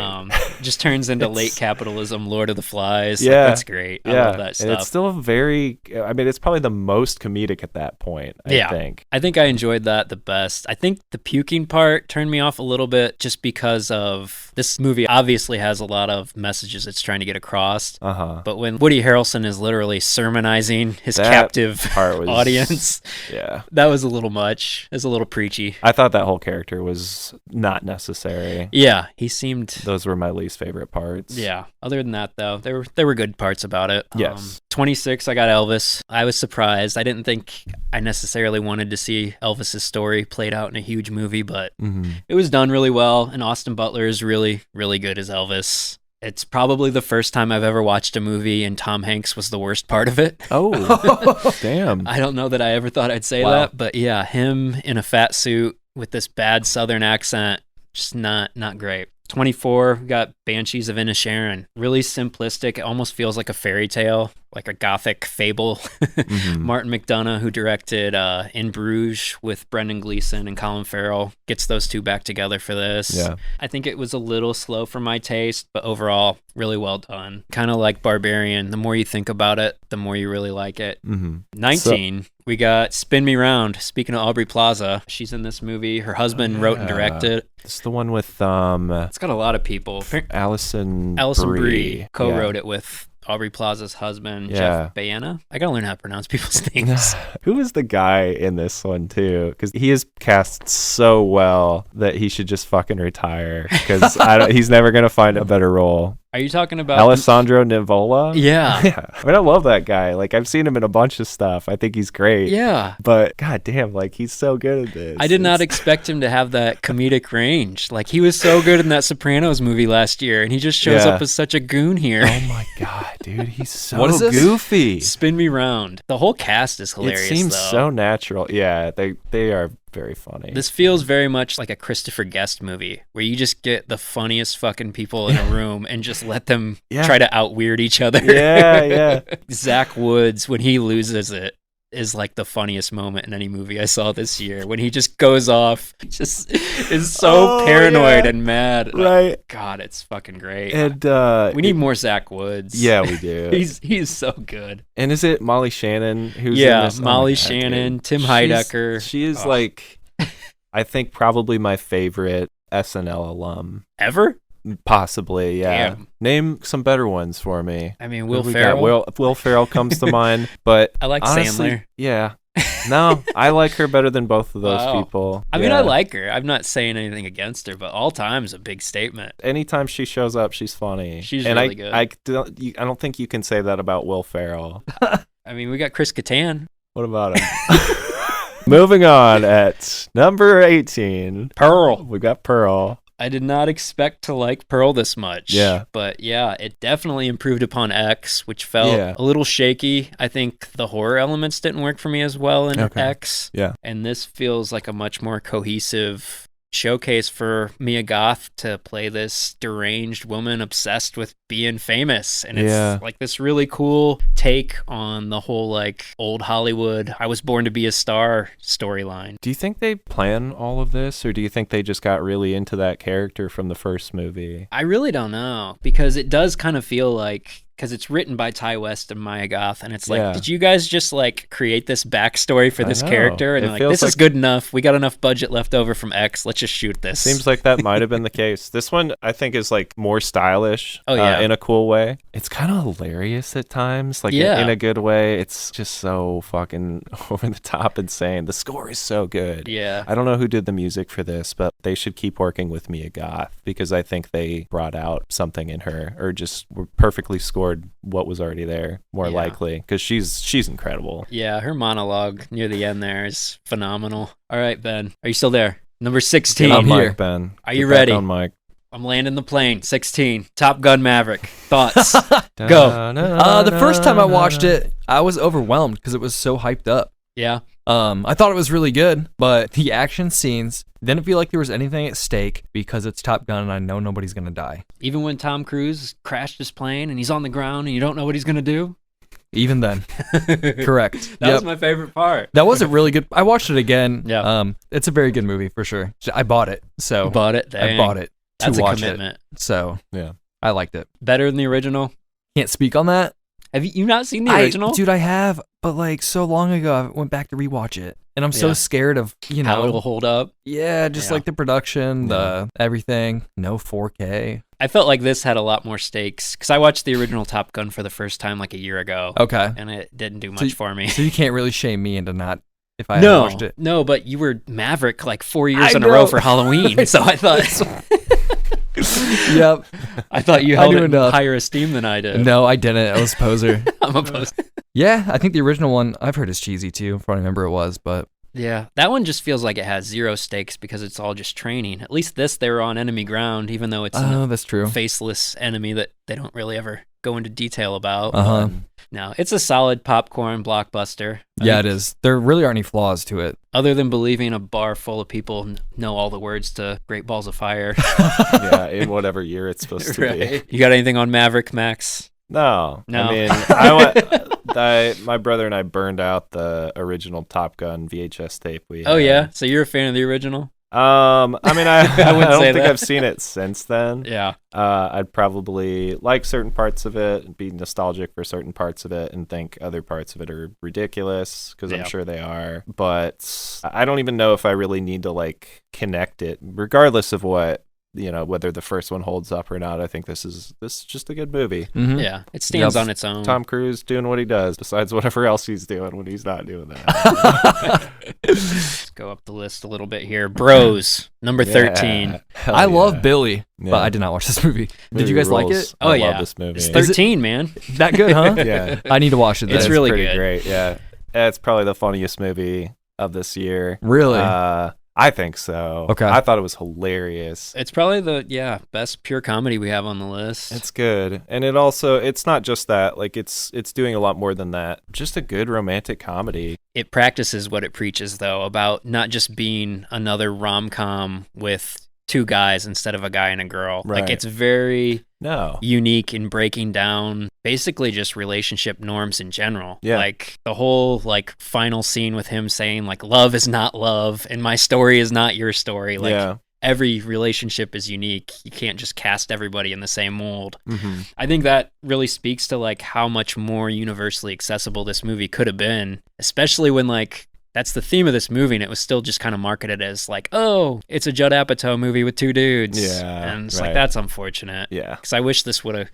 Just turns into It's- late capitalism, Lord of the Flies. Yeah. Like, that's great. I love that And stuff. it's still it's probably the most comedic at that point, I think. I think I enjoyed that the best. I think the puking part turned me off a little bit just because of this movie obviously has a lot of messages it's trying to get across. Uh-huh. But when Woody Harrelson is literally sermonizing his That captive part was- audience, Yeah. that was a little much. It was a little preachy. I thought that whole character was not necessary. Yeah, he seemed... Those were my least favorite parts. Yeah. Other than that, though, there were good parts about it. Yes. 26, I got Elvis. I was surprised. I didn't think I necessarily wanted to see Elvis's story played out in a huge movie, but it was done really well. And Austin Butler is really, really good as Elvis. It's probably the first time I've ever watched a movie and Tom Hanks was the worst part of it. Oh, damn. I don't know that I ever thought I'd say Wow. that, but yeah, him in a fat suit with this bad Southern accent, just not great. 24, we got Banshees of Inisherin. Really simplistic. It almost feels like a fairy tale, like a gothic fable. Martin McDonagh, who directed In Bruges with Brendan Gleeson and Colin Farrell, gets those two back together for this. Yeah. I think it was a little slow for my taste, but overall, really well done. Kind of like Barbarian. The more you think about it, the more you really like it. 19, we got Spin Me Round. Speaking of Aubrey Plaza, she's in this movie. Her husband wrote and directed. It's the one with It's got a lot of people. Allison Brie co-wrote Yeah. it with Aubrey Plaza's husband, Yeah. Jeff Baena. I gotta learn how to pronounce people's names. Who is the guy in this one too? Because he is cast so well that he should just fucking retire. Because he's never gonna find a better role. Are you talking about Alessandro Nivola? Yeah. Yeah. I mean, I love that guy. Like, I've seen him in a bunch of stuff. I think he's great. Yeah. But goddamn, like, he's so good at this. I did not It's- expect him to have that comedic range. Like, he was so good in that Sopranos movie last year, and he just shows Yeah. up as such a goon here. Oh my god, dude, he's so What is this? goofy. Spin Me Round. The whole cast is hilarious. It seems though. so natural. Yeah, they are very funny. This feels very much like a Christopher Guest movie where you just get the funniest fucking people in a room and just let them try to out-weird each other. Yeah. Zach Woods, when he loses it, is like the funniest moment in any movie I saw this year. When he just goes off, just is so paranoid and mad. Right. God, it's fucking great. And we need more Zach Woods. Yeah, we do. He's so good. And is it Molly Shannon who's in this? Molly Shannon, Tim Heidecker. She is like, I think probably my favorite SNL alum. Ever? Possibly, yeah. Damn. Name some better ones for me. I mean, Will We Ferrell. got Will Ferrell comes to mind, but I like honestly, Sandler. Yeah. No, I like her better than both of those Wow. people. I mean, Yeah. I like her. I'm not saying anything against her, but all time's a big statement. Anytime she shows up, she's funny. She's and really good. I don't think you can say that about Will Ferrell. I mean, we got Chris Kattan. What about him? Moving on at number 18. Pearl. We got Pearl. I did not expect to like Pearl this much. Yeah. But yeah, it definitely improved upon X, which felt Yeah. a little shaky. I think the horror elements didn't work for me as well in Okay. X. Yeah. And this feels like a much more cohesive showcase for Mia Goth to play this deranged woman obsessed with being famous. And it's like this really cool take on the whole like old Hollywood, I was born to be a star storyline. Do you think they plan all of this, or do you think they just got really into that character from the first movie? I really don't know, because it does kind of feel like, because it's written by Ty West and Maya Goth, and it's like, did you guys just like create this backstory for this character? And It they're like, feels this is like- good enough. We got enough budget left over from X. Let's just shoot this. Seems like that might have been the case. This one, I think, is like more stylish. Oh, yeah. In a cool way. It's kind of hilarious at times, like in a good way. It's just so fucking over the top insane. The score is so good. Yeah. I don't know who did the music for this, but they should keep working with Mia Goth, because I think they brought out something in her, or just were perfectly scored what was already there, more likely, because she's incredible. Yeah, her monologue near the end there is phenomenal. All right, Ben, are you still there? Number 16. Get on here. mic, Ben. Are Get you back ready? on mic. I'm landing the plane. 16. Top Gun Maverick. Thoughts? Go. The first time I watched it, I was overwhelmed because it was so hyped up. Yeah. I thought it was really good, but the action scenes didn't feel like there was anything at stake because it's Top Gun and I know nobody's gonna die. Even when Tom Cruise crashed his plane and he's on the ground and you don't know what he's going to do? Even then. Correct. That was my favorite part. That was a really good. I watched it again. Yeah. It's a very good movie for sure. I bought it. So You bought it? I Dang. bought it to That's a watch commitment. it. So Yeah. I liked it. Better than the original? Can't speak on that. Have you not seen the original? Dude, I have, but like so long ago, I went back to rewatch it, and I'm so Yeah. scared of How it'll hold up? Yeah, just Yeah. like the production, the everything. No 4K. I felt like this had a lot more stakes because I watched the original Top Gun for the first time like a year ago. Okay, And it didn't do much for me. so you can't really shame me into not if I haven't watched it. No, but you were Maverick like 4 years I in a row know. for Halloween, so I thought Yep. I thought you I held knew it in enough. higher esteem than I did. No, I didn't. I was a poser. I'm opposed. Yeah, I think the original one I've heard is cheesy too. If I remember, it was, but Yeah, that one just feels like it has zero stakes because it's all just training. At least this, they were on enemy ground, even though it's oh, a that's true. faceless enemy that they don't really ever go into detail about. Uh-huh. No, it's a solid popcorn blockbuster. I Yeah, it think, is. There really aren't any flaws to it. Other than believing a bar full of people know all the words to Great Balls of Fire. Yeah, in whatever year it's supposed to be. Right. You got anything on Maverick, Max? No. No. I mean, my brother and I burned out the original Top Gun VHS tape we had. Oh, yeah? So you're a fan of the original? I mean, I wouldn't don't say think that. I've seen it since then. Yeah. I'd probably like certain parts of it, and be nostalgic for certain parts of it, and think other parts of it are ridiculous, because Yeah. I'm sure they are. But I don't even know if I really need to like connect it, regardless of what, whether the first one holds up or not. I think this is just a good movie. Mhm. Yeah. It stands Yep. on its own. Tom Cruise doing what he does, besides whatever else he's doing when he's not doing that. Let's go up the list a little bit here. Bros, number 13. Yeah. Hell I love yeah. Billy, Yeah. but I did not watch this movie. Did Movie you guys like rules. it? Oh, I yeah. love this movie. It's Is it- 13, man. That good, huh? Yeah. I need to watch it. It's then. really pretty good. great. Yeah, it's probably the funniest movie of this year. Really? I think so. Okay. I thought it was hilarious. It's probably the best pure comedy we have on the list. It's good. And it's not just that. Like it's doing a lot more than that. Just a good romantic comedy. It practices what it preaches, though, about not just being another rom-com with two guys instead of a guy and a girl. Right. Like, it's very No. unique in breaking down basically just relationship norms in general. Yeah. Like, the whole, like, final scene with him saying, like, love is not love, and my story is not your story. Like, Yeah. every relationship is unique. You can't just cast everybody in the same mold. Mm-hmm. I think that really speaks to, like, how much more universally accessible this movie could have been, especially when, like, that's the theme of this movie, and it was still just kind of marketed as like, oh, it's a Judd Apatow movie with two dudes. Yeah, and it's right. like, that's unfortunate. Yeah. Because I wish this would have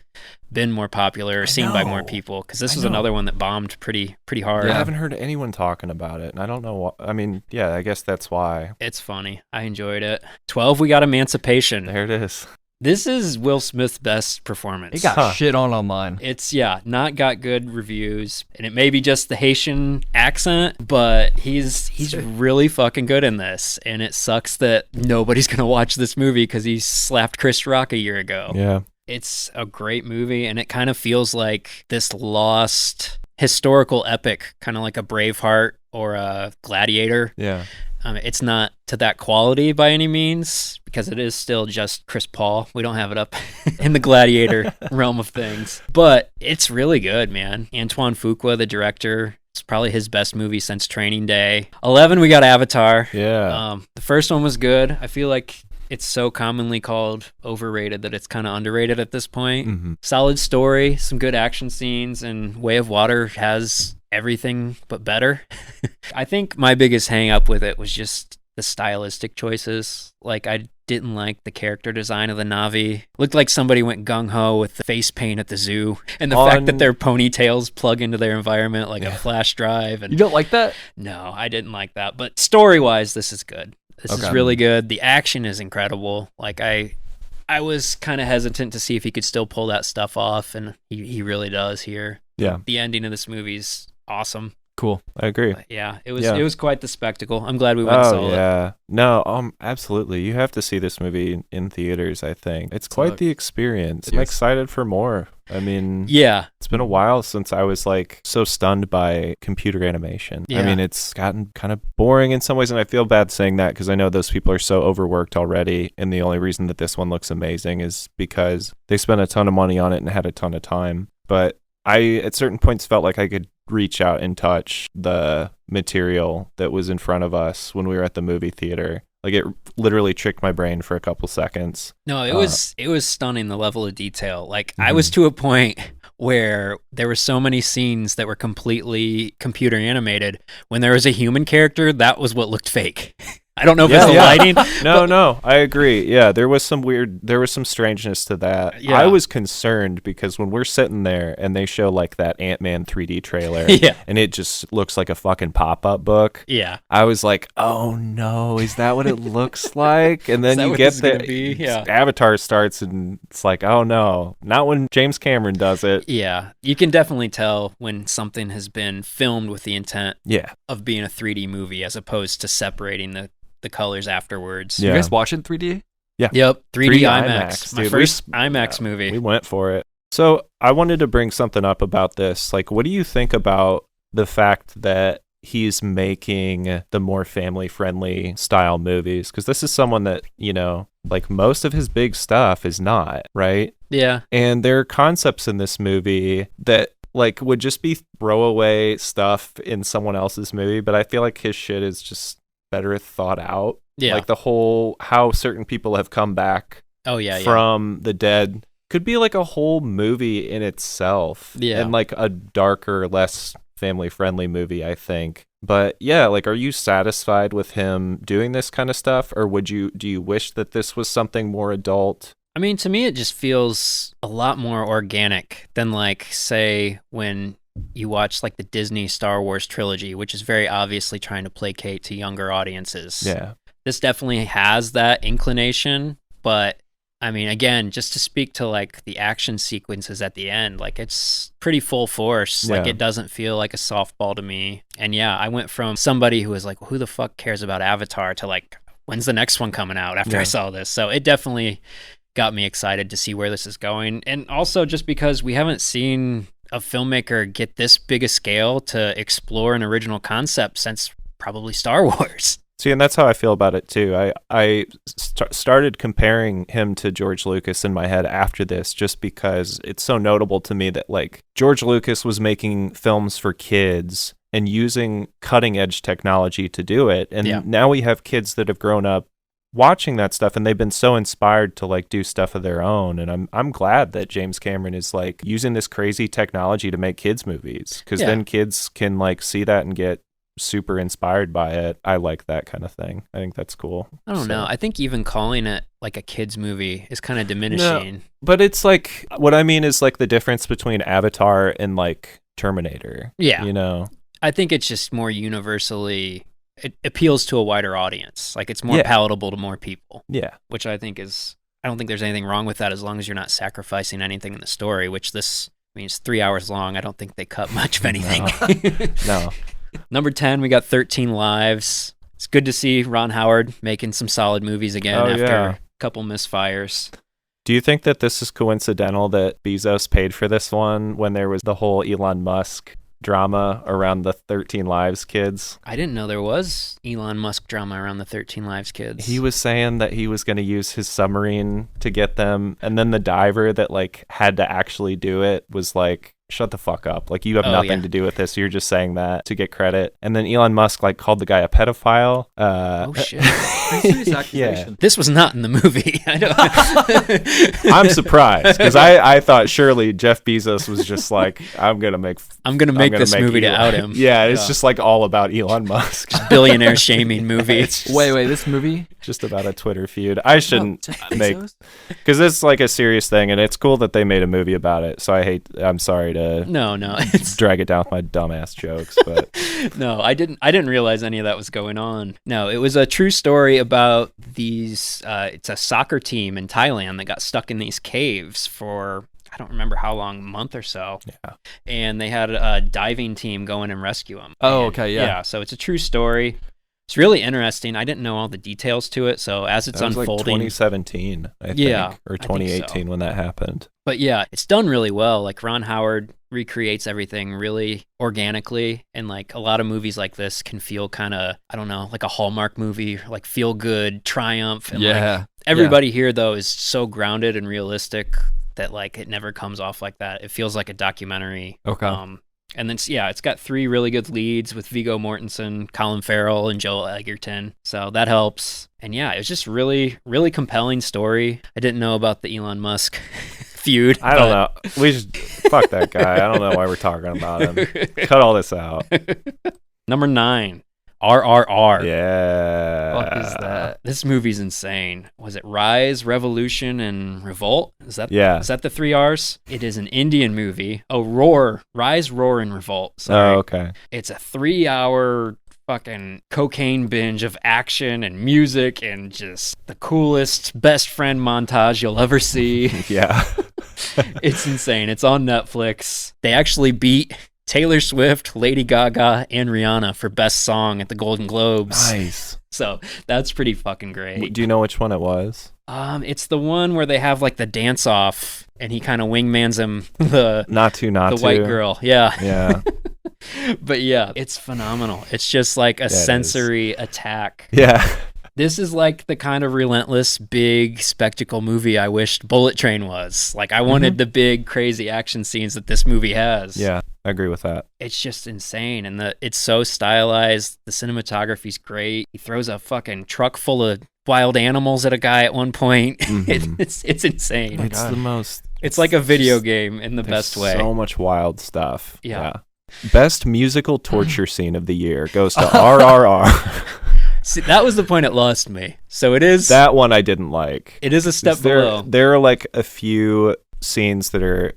been more popular or seen by more know. people, because this I was know. another one that bombed pretty hard. I haven't heard anyone talking about it, and I don't know what. I mean, yeah, I guess that's why. It's funny. I enjoyed it. 12, we got Emancipation. There it is. This is Will Smith's best performance. It got shit on online. It's, not got good reviews, and it may be just the Haitian accent, but he's really fucking good in this, and it sucks that nobody's gonna watch this movie because he slapped Chris Rock a year ago. Yeah. It's a great movie, and it kind of feels like this lost historical epic, kind of like a Braveheart or a Gladiator. Yeah. It's not to that quality by any means, because it is still just Chris Paul. We don't have it up in the Gladiator realm of things. But it's really good, man. Antoine Fuqua, the director, it's probably his best movie since Training Day. 11, we got Avatar. Yeah. The first one was good. I feel like it's so commonly called overrated that it's kind of underrated at this point. Mm-hmm. Solid story, some good action scenes, and Way of Water has everything but better. I think my biggest hang up with it was just the stylistic choices. Like, I didn't like the character design of the Na'vi. Looked like somebody went gung-ho with the face paint at the zoo, and the fact that their ponytails plug into their environment like a flash drive. And You don't like that? no, I didn't like that. But story-wise, this is good. This is Okay. really good. The action is incredible. Like, I was kind of hesitant to see if he could still pull that stuff off, and he really does here. Yeah. The ending of this movie's awesome. Cool. I agree. But yeah, it was quite the spectacle. I'm glad we went Oh solid. yeah. No, absolutely. You have to see this movie in theaters, I think. It's quite the experience. I'm Yes. excited for more. I mean, Yeah. it's been a while since I was like so stunned by computer animation. I Yeah. mean, it's gotten kind of boring in some ways, and I feel bad saying that because I know those people are so overworked already, and the only reason that this one looks amazing is because they spent a ton of money on it and had a ton of time. But I, at certain points, felt like I could reach out and touch the material that was in front of us when we were at the movie theater. Like, it literally tricked my brain for a couple seconds. No, it was stunning, the level of detail. Like, I was to a point where there were so many scenes that were completely computer animated. When there was a human character, that was what looked fake. I don't know if it's the lighting. No, I agree. Yeah, there was some strangeness to that. Yeah. I was concerned because when we're sitting there and they show like that Ant-Man 3D trailer Yeah. and it just looks like a fucking pop-up book, Yeah. I was like, oh no, is that what it looks like? And then that you what get this is gonna there, be? Yeah. Avatar starts and it's like, oh no, not when James Cameron does it. Yeah. You can definitely tell when something has been filmed with the intent Yeah. of being a 3D movie as opposed to separating the colors afterwards. Yeah. You guys watch it in 3D? Yep. 3D 3D IMAX. My dude. first IMAX movie. We went for it. So I wanted to bring something up about this. Like, what do you think about the fact that he's making the more family-friendly style movies? Because this is someone that, you know, like most of his big stuff is not, right? Yeah. And there are concepts in this movie that like would just be throwaway stuff in someone else's movie, but I feel like his shit is just better thought out. Yeah. Like the whole how certain people have come back Oh, yeah. from the dead could be like a whole movie in itself. Yeah. And like a darker, less family friendly movie, I think. But yeah, like, are you satisfied with him doing this kind of stuff, or do you wish that this was something more adult? I mean, to me, it just feels a lot more organic than, like, say, when you watch, like, the Disney Star Wars trilogy, which is very obviously trying to placate to younger audiences. Yeah. This definitely has that inclination, but, I mean, again, just to speak to, like, the action sequences at the end, like, it's pretty full force. Like, Yeah. it doesn't feel like a softball to me. And, yeah, I went from somebody who was like, who the fuck cares about Avatar to, like, when's the next one coming out after I saw this? So it definitely got me excited to see where this is going. And also just because we haven't seen a filmmaker get this big a scale to explore an original concept since probably Star Wars. See, and that's how I feel about it too. I started comparing him to George Lucas in my head after this, just because it's so notable to me that like George Lucas was making films for kids and using cutting edge technology to do it. And now we have kids that have grown up watching that stuff, and they've been so inspired to like do stuff of their own. And I'm glad that James Cameron is like using this crazy technology to make kids movies, because then kids can like see that and get super inspired by it. I like that kind of thing. I think that's cool. I don't know. I think even calling it like a kids movie is kind of diminishing. No, but it's like, what I mean is like the difference between Avatar and like Terminator. Yeah. You know? I think it's just more universally, it appeals to a wider audience. Like it's more palatable to more people. Yeah. Which I think is, I don't think there's anything wrong with that as long as you're not sacrificing anything in the story, which this, I mean, it's 3 hours long. I don't think they cut much of anything. No. Number 10, we got 13 Lives. It's good to see Ron Howard making some solid movies again after a couple misfires. Do you think that this is coincidental that Bezos paid for this one when there was the whole Elon Musk drama around the 13 Lives kids? I didn't know there was Elon Musk drama around the 13 Lives kids. He was saying that he was going to use his submarine to get them, and then the diver that like had to actually do it was like, shut the fuck up. Like, you have nothing to do with this. You're just saying that to get credit. And then Elon Musk like called the guy a pedophile. Oh shit. Serious accusation. This was not in the movie. I don't I'm surprised, because I thought surely Jeff Bezos was just like, I'm gonna make this movie to out him. Yeah, it's just like all about Elon Musk. Billionaire shaming movie. Wait, this movie? Just about a Twitter feud. I shouldn't make, because it's like a serious thing, and it's cool that they made a movie about it. So I'm sorry to no, drag it down with my dumbass jokes, but no, I didn't realize any of that was going on. No, it was a true story about these. It's a soccer team in Thailand that got stuck in these caves for, I don't remember how long, month or so. Yeah. And they had a diving team go in and rescue them. Oh, okay, yeah. Yeah, so it's a true story. It's really interesting. I didn't know all the details to it, so as it's that was unfolding, like 2017, I think, or 2018 when that happened. But yeah, it's done really well. Like Ron Howard recreates everything really organically, and like a lot of movies like this can feel kind of, I don't know, like a Hallmark movie, like feel good, triumph. And like everybody here though is so grounded and realistic that like it never comes off like that. It feels like a documentary. Okay. And then, it's got 3 really good leads with Viggo Mortensen, Colin Farrell, and Joel Edgerton. So that helps. And yeah, it was just really, really compelling story. I didn't know about the Elon Musk feud. I don't know. We should fuck that guy. I don't know why we're talking about him. Cut all this out. Number 9, RRR. Yeah. What is that? This movie's insane. Was it Rise, Revolution, and Revolt? Is that the 3 R's? It is an Indian movie. Oh, Roar. Rise, Roar, and Revolt. Sorry. Oh, okay. It's a 3-hour fucking cocaine binge of action and music and just the coolest best friend montage you'll ever see. Yeah. It's insane. It's on Netflix. They actually beat Taylor Swift, Lady Gaga, and Rihanna for Best Song at the Golden Globes. Nice. So that's pretty fucking great. Do you know which one it was? It's the one where they have like the dance off and he kind of wingmans him the white girl. Yeah. Yeah. But yeah, it's phenomenal. It's just like a sensory attack. Yeah. This is like the kind of relentless, big spectacle movie I wished Bullet Train was. Like, I wanted the big, crazy action scenes that this movie has. Yeah, I agree with that. It's just insane, and it's so stylized. The cinematography's great. He throws a fucking truck full of wild animals at a guy at one point. It's insane. It's the most... It's like a video game in the best way. So much wild stuff. Yeah. Best musical torture scene of the year goes to RRR. See, that was the point it lost me. So it is... That one I didn't like. It is a step below. There are like a few scenes that are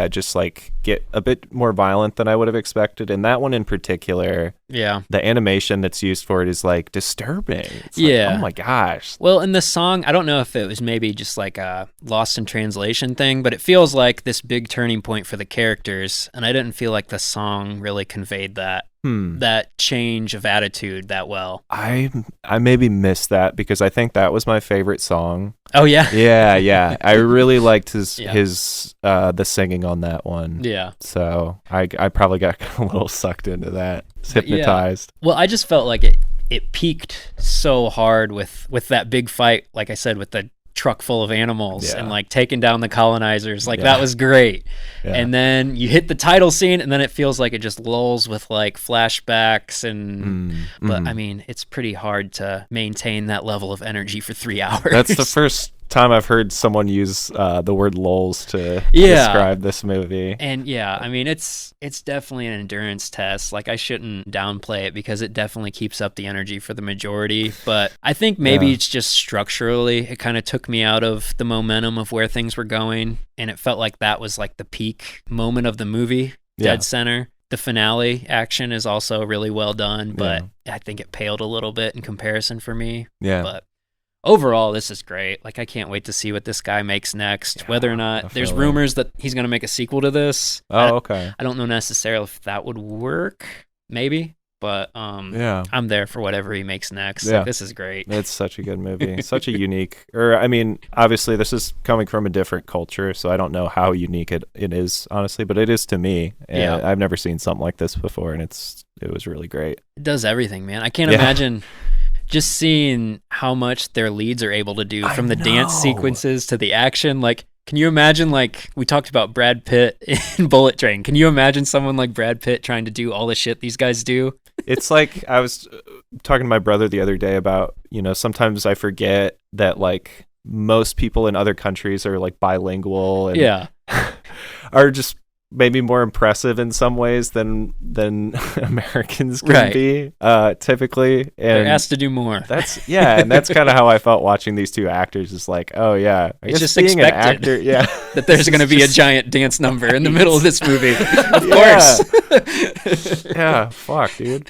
just like get a bit more violent than I would have expected, and that one in particular, the animation that's used for it is like disturbing. It's like, oh my gosh. Well, in the song, I don't know if it was maybe just like a lost in translation thing, but it feels like this big turning point for the characters, and I didn't feel like the song really conveyed that change of attitude that well. I maybe missed that because I think that was my favorite song. Oh yeah. Yeah. I really liked his the singing on that one. Yeah. So I probably got a little sucked into that. Hypnotized. Yeah. Well, I just felt like it peaked so hard with that big fight, like I said, with the truck full of animals and like taking down the colonizers. Like that was great. Yeah. And then you hit the title scene and then it feels like it just lulls with like flashbacks but I mean, it's pretty hard to maintain that level of energy for 3 hours. That's the first time I've heard someone use the word lulls to describe this movie. And I mean, it's definitely an endurance test. Like I shouldn't downplay it because it definitely keeps up the energy for the majority, but I think maybe it's just structurally it kind of took me out of the momentum of where things were going, and it felt like that was like the peak moment of the movie, dead center. The finale action is also really well done, but I think it paled a little bit in comparison for me. But overall, this is great. Like, I can't wait to see what this guy makes next. Whether or not there's rumors that he's going to make a sequel to this. Okay. I don't know necessarily if that would work. Maybe. But I'm there for whatever he makes next. Yeah. Like, this is great. It's such a good movie. Such a unique, I mean, obviously this is coming from a different culture, so I don't know how unique it is, honestly, but it is to me. And I've never seen something like this before, and it was really great. It does everything, man. I can't imagine just seeing how much their leads are able to do from the dance sequences to the action. Like, can you imagine, like, we talked about Brad Pitt in Bullet Train. Can you imagine someone like Brad Pitt trying to do all the shit these guys do? It's like, I was talking to my brother the other day about, sometimes I forget that, like, most people in other countries are, like, bilingual and are just maybe more impressive in some ways than Americans can be typically, and they're asked to do more. That's and that's kind of how I felt watching these two actors. Is like, oh yeah, it's just being expected an actor, that there's going to be a giant dance number in the middle of this movie. Of course. Fuck, dude.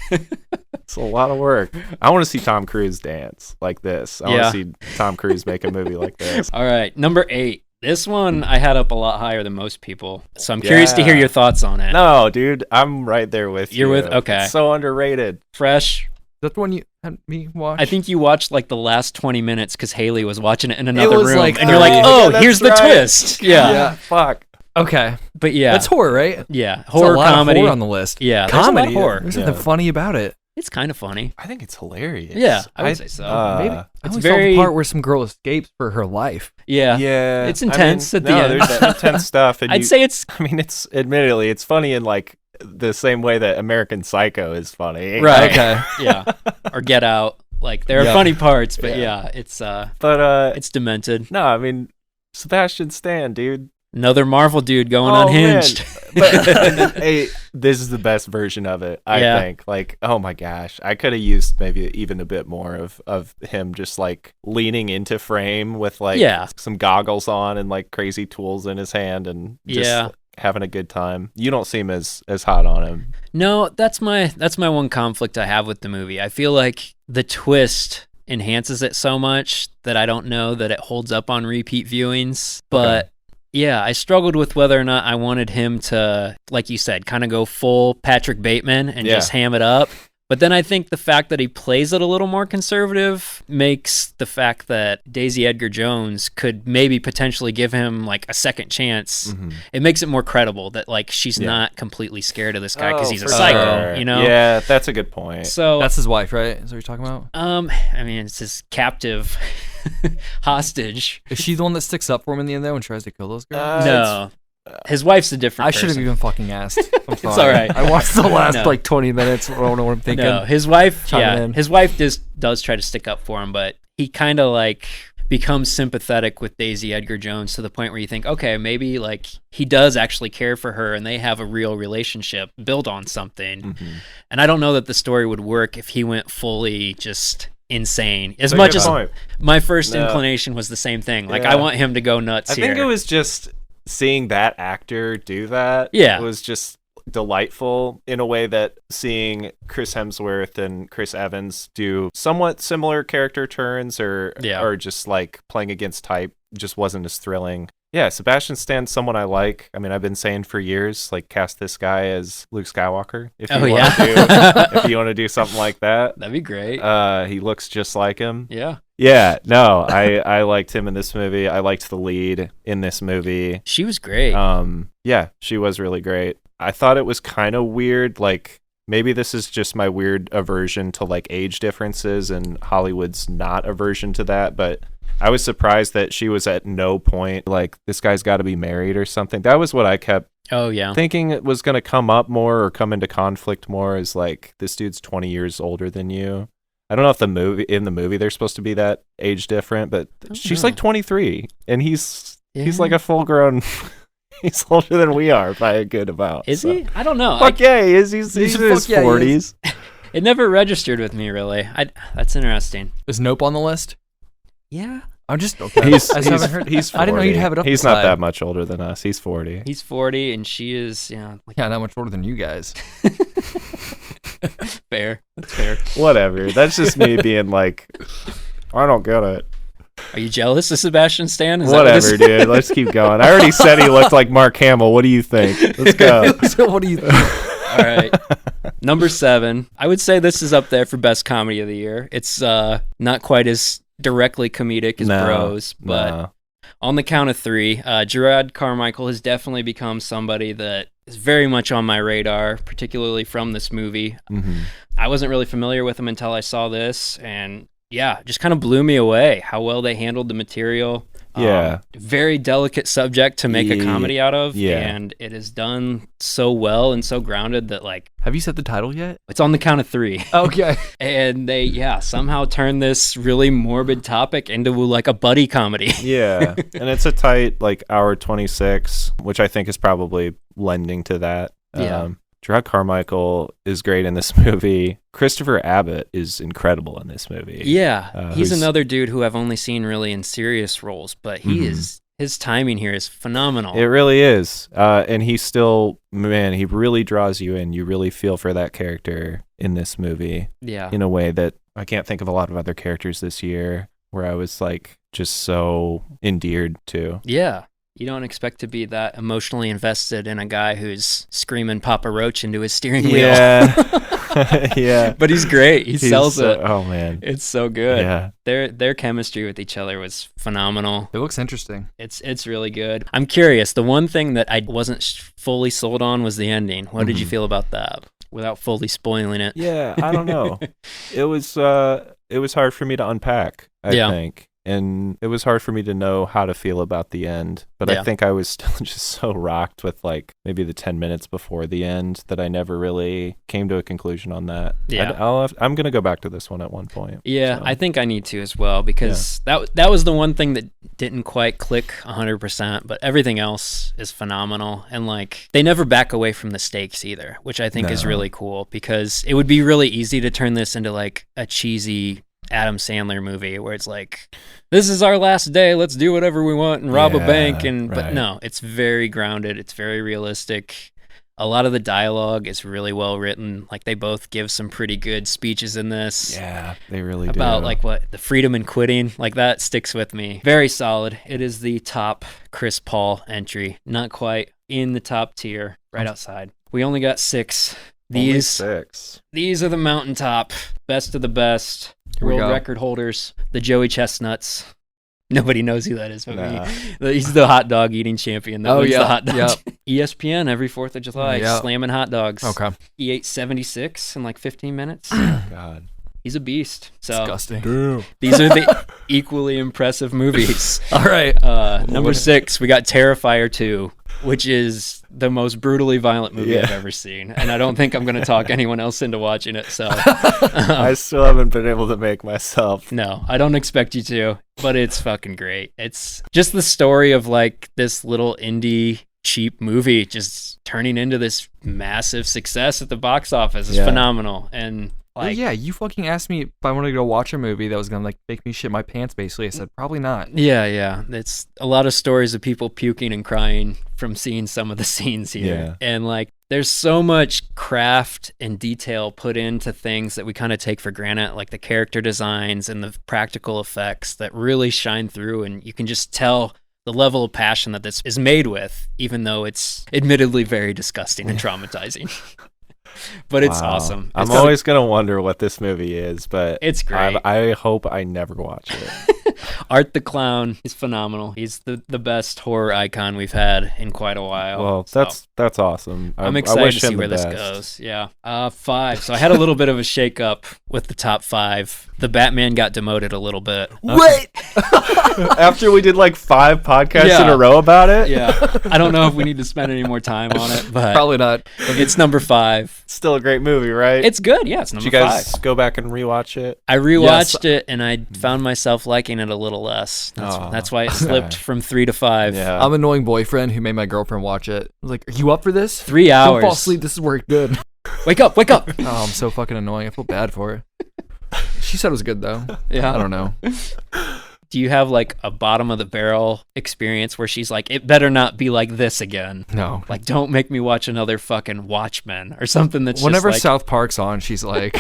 It's a lot of work. I want to see Tom Cruise dance like this. I want to see Tom Cruise make a movie like this. All right, number 8. This one I had up a lot higher than most people, so I'm curious to hear your thoughts on it. No, dude, I'm right there with you. You're with? Okay. It's so underrated. Fresh. That's the one you had me watch? I think you watched like the last 20 minutes because Haley was watching it in another room, like, and you're like, oh, here's the twist. Yeah. Fuck. Okay. But that's horror, right? Yeah, horror, a lot comedy. Of horror on the list. Yeah, comedy. There's a lot of horror. There's something funny about it. It's kind of funny. I think it's hilarious. Yeah, I would say so. Maybe it's very the part where some girl escapes for her life. Yeah, it's intense at the end. There's that intense stuff, and I'd say it's. I mean, it's admittedly it's funny in like the same way that American Psycho is funny. Right. Okay. Yeah. Or Get Out. Like there are funny parts, but it's it's demented. No, I mean Sebastian Stan, dude. Another Marvel dude going unhinged. But hey, this is the best version of it, I think. Like, oh my gosh, I could have used maybe even a bit more of him just like leaning into frame with like some goggles on and like crazy tools in his hand and just having a good time. You don't seem as hot on him. No, that's my one conflict I have with the movie. I feel like the twist enhances it so much that I don't know that it holds up on repeat viewings, but yeah, I struggled with whether or not I wanted him to, like you said, kind of go full Patrick Bateman and just ham it up. But then I think the fact that he plays it a little more conservative makes the fact that Daisy Edgar Jones could maybe potentially give him like a second chance. Mm-hmm. It makes it more credible that like she's not completely scared of this guy because he's a psycho, you know? Yeah, that's a good point. So that's his wife, right? Is that what you're talking about? I mean, it's his captive hostage. Is she the one that sticks up for him in the end though and tries to kill those girls? No. His wife's a different person. I should have even fucking asked. I'm sorry. It's all right. I watched the last like 20 minutes. I don't know what I'm thinking. No, his wife, his wife does try to stick up for him, but he kind of like becomes sympathetic with Daisy Edgar Jones to the point where you think, okay, maybe like he does actually care for her and they have a real relationship built on something. Mm-hmm. And I don't know that the story would work if he went fully just insane. As much as my first inclination was the same thing. Like I want him to go nuts here. I think it was just seeing that actor do that was just delightful in a way that seeing Chris Hemsworth and Chris Evans do somewhat similar character turns or just like playing against type just wasn't as thrilling. Yeah, Sebastian Stan's someone I like. I mean, I've been saying for years, like, cast this guy as Luke Skywalker. If you want to do something like that, that'd be great. He looks just like him. Yeah. Yeah, no, I liked him in this movie. I liked the lead in this movie. She was great. Yeah, she was really great. I thought it was kind of weird, like, maybe this is just my weird aversion to, like, age differences, and Hollywood's not aversion to that, but I was surprised that she was at no point like, this guy's got to be married or something. That was what I kept thinking it was going to come up more or come into conflict more, is like, this dude's 20 years older than you. I don't know if in the movie they're supposed to be that age different, but she's like 23 and he's like a full grown. He's older than we are by a good amount. Is he? I don't know. Fuck yeah, he is. He's in his 40s. It never registered with me, really. That's interesting. Is Nope on the list? Yeah. I'm just okay. I haven't heard. He's 40. I didn't know you'd have it up. He's not that much older than us. He's 40. He's 40, and she is, not much older than you guys. Fair. That's fair. Whatever. That's just me being like, I don't get it. Are you jealous of Sebastian Stan? Whatever, dude. Let's keep going. I already said he looked like Mark Hamill. What do you think? Let's go. What do you think? All right. Number 7. I would say this is up there for best comedy of the year. It's not quite as directly comedic as Bros, but on the count of 3, Gerard Carmichael has definitely become somebody that is very much on my radar, particularly from this movie. Mm-hmm. I wasn't really familiar with him until I saw this, and just kind of blew me away how well they handled the material. Very delicate subject to make a comedy out of, and it is done so well and so grounded that, like... Have you said the title yet? It's on the count of 3. Okay. And they, somehow turned this really morbid topic into, like, a buddy comedy. Yeah, and it's a tight, like, hour 26, which I think is probably lending to that. Yeah. Gerard Carmichael is great in this movie. Christopher Abbott is incredible in this movie. Yeah, he's another dude who I've only seen really in serious roles, but his timing here is phenomenal. It really is. And he still, he really draws you in. You really feel for that character in this movie. Yeah. In a way that I can't think of a lot of other characters this year where I was like just so endeared to. Yeah. You don't expect to be that emotionally invested in a guy who's screaming Papa Roach into his steering wheel. Yeah. But he's great. He sells it. Oh, man. It's so good. Yeah. Their chemistry with each other was phenomenal. It looks interesting. It's really good. I'm curious. The one thing that I wasn't fully sold on was the ending. What did you feel about that? Without fully spoiling it. Yeah, I don't know. It was hard for me to unpack, I think. And it was hard for me to know how to feel about the end. But I think I was still just so rocked with like maybe the 10 minutes before the end that I never really came to a conclusion on that. Yeah. I'm going to go back to this one at one point. Yeah, so. I think I need to as well because that was the one thing that didn't quite click 100%, but everything else is phenomenal. And like they never back away from the stakes either, which I think is really cool because it would be really easy to turn this into like a cheesy Adam Sandler movie where it's like, this is our last day, let's do whatever we want and rob a bank, but no, it's very grounded, it's very realistic. A lot of the dialogue is really well written. Like they both give some pretty good speeches in this. Yeah, they really do. About like what the freedom and quitting, like that sticks with me. Very solid. It is the top Chris Paul entry, not quite in the top tier, right outside. We only got 6. Only 6. These are the mountaintop, best of the best. World record holders, the Joey Chestnuts. Nobody knows who that is but me. He's the hot dog eating champion that wins the hot dogs. ESPN every 4th of July, slamming hot dogs. Okay. He ate 76 in like 15 minutes. God. He's a beast. So disgusting. These are the equally impressive movies. All right. Number 6, we got Terrifier 2, which is the most brutally violent movie I've ever seen. And I don't think I'm going to talk anyone else into watching it. So I still haven't been able to make myself. No, I don't expect you to, but it's fucking great. It's just the story of like this little indie cheap movie just turning into this massive success at the box office. It's phenomenal. And Well, yeah, you fucking asked me if I wanted to go watch a movie that was gonna like make me shit my pants. Basically, I said probably not. Yeah. It's a lot of stories of people puking and crying from seeing some of the scenes here. Yeah. And like, there's so much craft and detail put into things that we kind of take for granted, like the character designs and the practical effects that really shine through. And you can just tell the level of passion that this is made with, even though it's admittedly very disgusting and traumatizing. But it's Wow. awesome. I'm It's always going to wonder what this movie is, but It's great. I hope I never watch it. Art the Clown is phenomenal. He's the best horror icon we've had in quite a while. Well, So that's awesome. I'm I excited wish to see him where the this best. goes. Yeah. 5. So I had a little bit of a shake up with the top 5. The Batman got demoted a little bit. Wait. After we did like 5 podcasts in Yeah. a row about it, Yeah. I don't know if we need to spend any more time on it, but Probably not. it's number 5. it's still a great movie, right? It's good. Yeah, it's Did number you guys 5. go back and rewatch it? I rewatched it and I found myself liking it a little less. Aw. That's why it slipped from 3 to 5. Yeah. I'm an annoying boyfriend who made my girlfriend watch it. I was like, "Are you up for this? 3 Don't hours. fall asleep. This is where it's good." Wake up. Oh, I'm so fucking annoying. I feel bad for her. She said it was good though. Yeah. I don't know. Do you have like a bottom of the barrel experience where she's like, it better not be like this again? No. Like, don't make me watch another fucking Watchmen or something that's Whenever just like, South Park's on, she's like,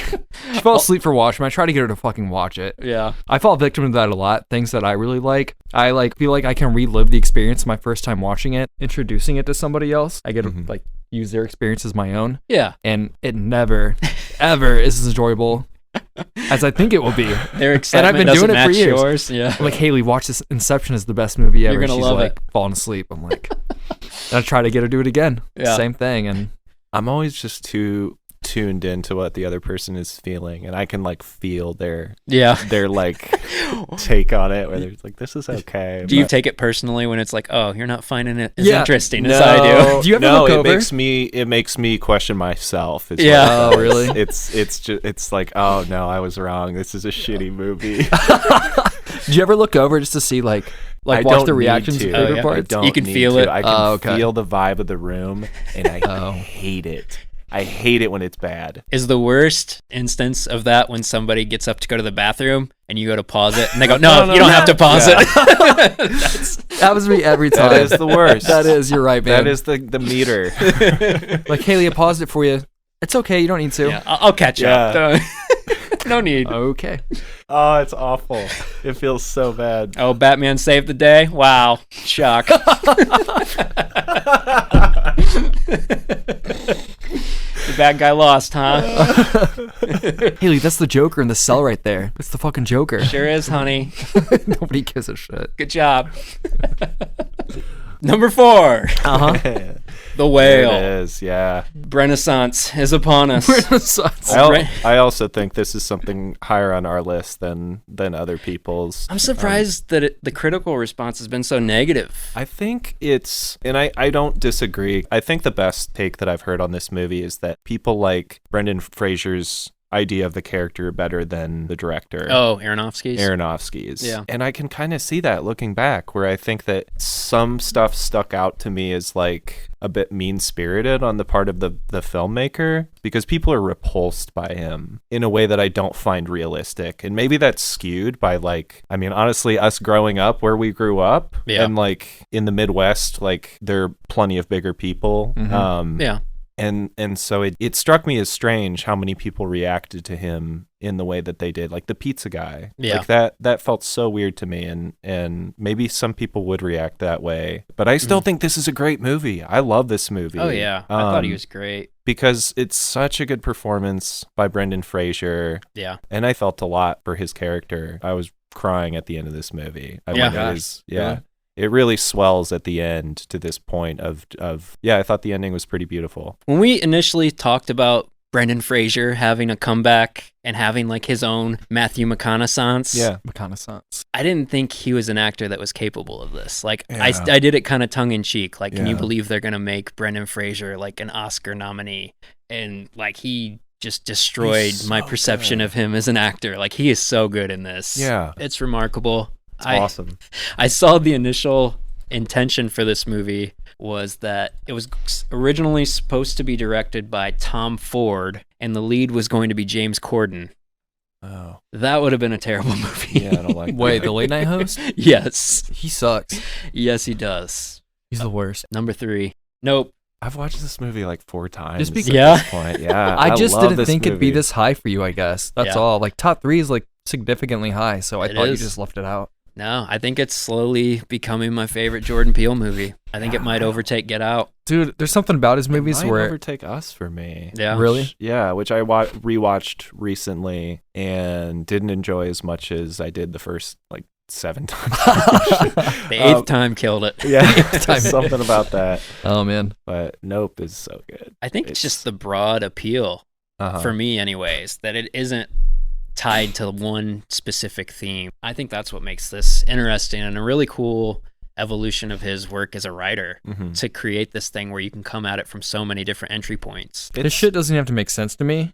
she fell asleep for Watchmen. I try to get her to fucking watch it. yeah. I fall victim to that a lot. Things that I really like. I like feel like I can relive the experience my first time watching it, introducing it to somebody else. I get to like use their experience as my own, Yeah. and it never, ever is as enjoyable as I think it will be. Their excitement been doesn't doing it for match years. yours. Yeah. I'm like, Haley, watch this. Inception is the best movie ever. You're gonna She's love like it. falling asleep. I'm like, and I try to get her to do it again. Yeah. Same thing. And I'm always just too tuned into what the other person is feeling, and I can like feel their Yeah. like take on it, where they're like, "This is okay." Do you but- take it personally when it's like, oh, you're not finding it as Yeah. interesting as I do? Do you ever no, look it over? makes me question myself. Is Yeah. what it Oh, does. really? It's like, oh no, I was wrong. This is a shitty movie. do you ever look over just to see like I watch don't the need reactions to. of favorite yeah. I parts? don't You can need feel to. it? I can Oh, okay. feel the vibe of the room, and I Oh. hate it. I hate it when it's bad. Is the worst instance of that when somebody gets up to go to the bathroom and you go to pause it and they go, no, No, you don't no. have to pause Yeah. it. That was me every time. That is the worst. That is, you're right, man. That is the meter. Like, Haley, I paused it for you. It's okay. You don't need to. Yeah, I'll catch up. Yeah. No need. Okay. Oh, it's awful. It feels so bad. Oh, Batman saved the day? Wow. Shock. The bad guy lost, huh? Haley, that's the Joker in the cell right there. That's the fucking Joker. Sure is, honey. Nobody gives a shit. Good job. Number 4, Uh-huh. The There Whale. it is, yeah. Renaissance is upon us. Right. I also think this is something higher on our list than other people's. I'm surprised that the critical response has been so negative. I think it's, and I don't disagree. I think the best take that I've heard on this movie is that people like Brendan Fraser's idea of the character better than the director. Oh, Aronofsky's? Aronofsky's. Yeah. And I can kind of see that looking back, where I think that some stuff stuck out to me as like a bit mean-spirited on the part of the filmmaker, because people are repulsed by him in a way that I don't find realistic. And maybe that's skewed by like, I mean, honestly, us growing up where we grew up, Yeah. and like in the Midwest, like there are plenty of bigger people. Yeah. And so it struck me as strange how many people reacted to him in the way that they did, like the pizza guy. Yeah. Like that felt so weird to me, and maybe some people would react that way. But I still think this is a great movie. I love this movie. Oh, yeah. I thought he was great. Because it's such a good performance by Brendan Fraser, Yeah. and I felt a lot for his character. I was crying at the end of this movie. I Yeah. mean, it is, yeah. Really? It really swells at the end to this point of I thought the ending was pretty beautiful. When we initially talked about Brendan Fraser having a comeback and having like his own Matthew McConaughey, Yeah. Reconnaissance. I didn't think he was an actor that was capable of this. Like, Yeah. I did it kind of tongue in cheek. Like, can you Yeah. believe they're going to make Brendan Fraser like an Oscar nominee? And like, he just destroyed He's my so perception good. of him as an actor. Like, he is so good in this. Yeah. It's remarkable. It's awesome. I saw the initial intention for this movie was that it was originally supposed to be directed by Tom Ford, and the lead was going to be James Corden. Oh. That would have been a terrible movie. Yeah, I don't like that. Wait, the late night host? Yes. He sucks. Yes, he does. He's the worst. Number 3. Nope. I've watched this movie like 4 times. Just because- at Yeah. this point. Yeah. I just love didn't this think it'd be movie. this high for you, I guess. That's Yeah. all. Like, top 3 is, like, significantly high, so I It thought you is. just left it out. No, I think it's slowly becoming my favorite Jordan Peele movie. I think it might overtake Get Out. Dude, there's something about his movies It might where... overtake Us for me. Yeah. Really? Yeah, which I rewatched recently and didn't enjoy as much as I did the first like 7 times. The 8th time killed it. Yeah, time. something about that. Oh, man. But Nope is so good. I think it's just the broad appeal, Uh-huh. for me anyways, that it isn't tied to one specific theme. I think that's what makes this interesting and a really cool evolution of his work as a writer, Mhm. to create this thing where you can come at it from so many different entry points. His shit doesn't have to make sense to me.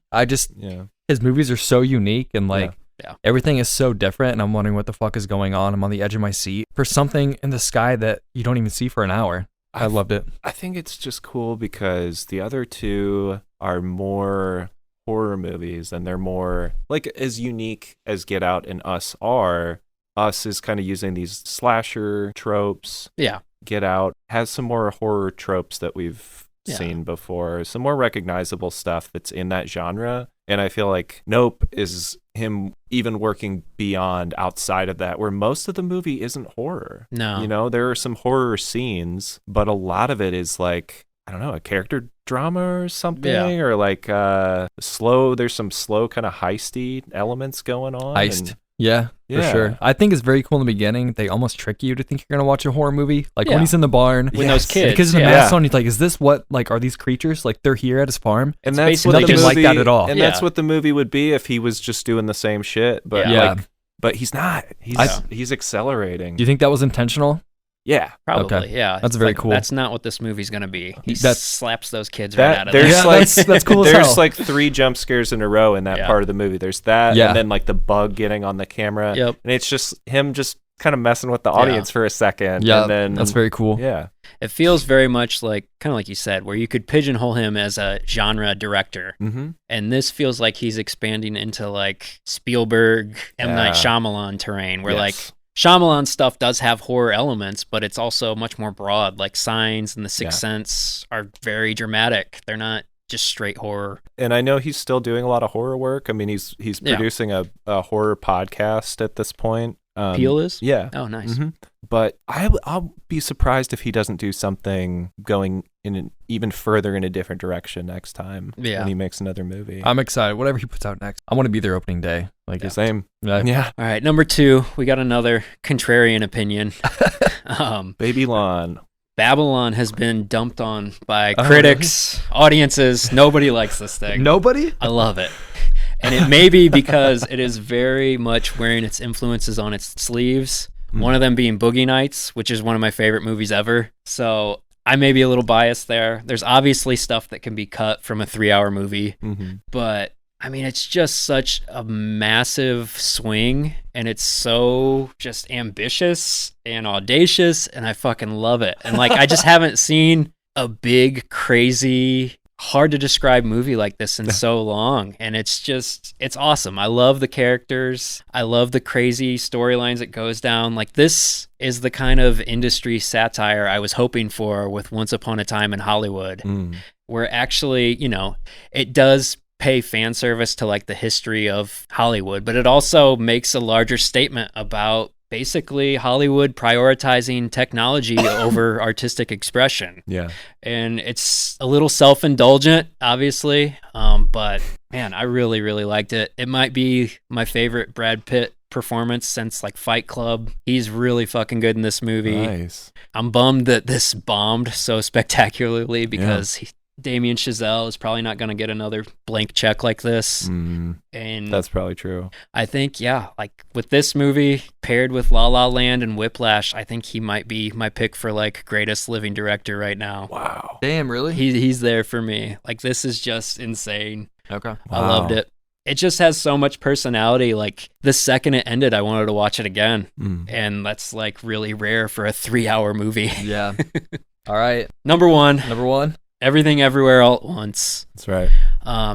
Yeah. His movies are so unique and, like, Yeah. everything is so different, and I'm wondering what the fuck is going on. I'm on the edge of my seat for something in the sky that you don't even see for an hour. I loved it. I think it's just cool because the other 2 are more horror movies and they're more like as unique as Get Out and Us are. Us is kind of using these slasher tropes. Yeah. Get Out has some more horror tropes that we've Yeah. seen before, some more recognizable stuff that's in that genre. And I feel like Nope is him even working beyond outside of that, where most of the movie isn't horror. No. You know, there are some horror scenes, but a lot of it is like, I don't know, a character drama or something, Yeah. or like there's some slow kind of heisty elements going on. Heist. and- Yeah, for Yeah. sure. I think it's very cool in the beginning. They almost trick you to think you're going to watch a horror movie. Like Yeah. when he's in the barn. When those Yes. kids. Because of the yeah. mask on, he's like, is this what, like, are these creatures? Like, they're here at his farm? And It's that's basically what the nothing movie, like that at all. And Yeah. that's what the movie would be if he was just doing the same shit. But Yeah. like, but he's not. He's accelerating. Do you think that was intentional? Yeah. Probably, Okay. yeah. That's It's very like, cool. That's not what this movie's going to be. He That's- slaps those kids right out of There's there. Yeah, like that's cool as there's hell. like 3 jump scares in a row in that Yeah. part of the movie. There's that, Yeah. and then like the bug getting on the camera. Yep. And it's just him just kind of messing with the audience for a second. Yeah, and then that's very cool. Yeah. It feels very much like, kind of like you said, where you could pigeonhole him as a genre director. Mm-hmm. And this feels like he's expanding into like Spielberg, M. Night Yeah. Shyamalan terrain, where like Shyamalan stuff does have horror elements, but it's also much more broad. Like Signs and The Sixth Sense are very dramatic. They're not just straight horror. And I know he's still doing a lot of horror work. I mean, he's Yeah. producing a horror podcast at this point. Peele is? Yeah. Oh, nice. Mhm. But I'll be surprised if he doesn't do something going in even further in a different direction next time when he makes another movie. I'm excited. Whatever he puts out next. I want to be there opening day. Like, Same. Yeah. All right, number 2, we got another contrarian opinion. Baby Lawn. Babylon has been dumped on by critics, audiences. Nobody likes this thing. Nobody? I love it. And it may be because it is very much wearing its influences on its sleeves. One of them being Boogie Nights, which is one of my favorite movies ever. So I may be a little biased there. There's obviously stuff that can be cut from a 3-hour movie, but I mean, it's just such a massive swing, and it's so just ambitious and audacious, and I fucking love it. And like, I just haven't seen a big, crazy, hard to describe movie like this in so long, and it's awesome. I love the characters. I love the crazy storylines it goes down. Like, this is the kind of industry satire I was hoping for with Once Upon a Time in Hollywood, where actually, you know, it does pay fan service to like the history of Hollywood, but it also makes a larger statement about basically Hollywood prioritizing technology over artistic expression. Yeah. And it's a little self-indulgent, obviously, but man, I really, really liked it. It might be my favorite Brad Pitt performance since like Fight Club. He's really fucking good in this movie. Nice. I'm bummed that this bombed so spectacularly because Damien Chazelle is probably not going to get another blank check like this. And That's probably true. I think, like with this movie paired with La La Land and Whiplash, I think he might be my pick for like greatest living director right now. Wow. Damn, really? He's there for me. Like, this is just insane. Okay. I loved it. It just has so much personality. Like, the second it ended, I wanted to watch it again. And that's like really rare for a 3-hour movie. Yeah. All right. Number one, Number one. Everything Everywhere All at Once. That's right.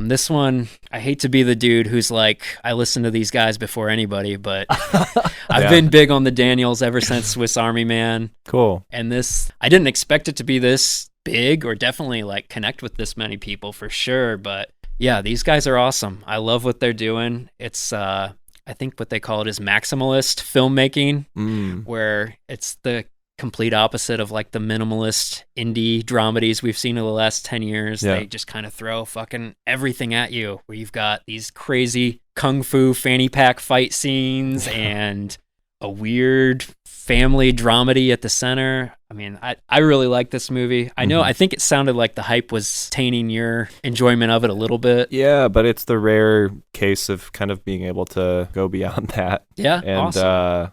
This one, I hate to be the dude who's like, I listen to these guys before anybody, but I've been big on the Daniels ever since Swiss Army Man. Cool. And this, I didn't expect it to be this big or definitely like connect with this many people for sure. But yeah, these guys are awesome. I love what they're doing. It's, I think what they call it is maximalist filmmaking, where it's the complete opposite of like the minimalist indie dramedies we've seen in the last 10 years. They just kind of throw fucking everything at you, where you've got these crazy kung fu fanny pack fight scenes and a weird family dramedy at the center. I mean, I really like this movie. I think it sounded like the hype was tainting your enjoyment of it a little bit. Yeah, but it's the rare case of kind of being able to go beyond that. Yeah, and awesome.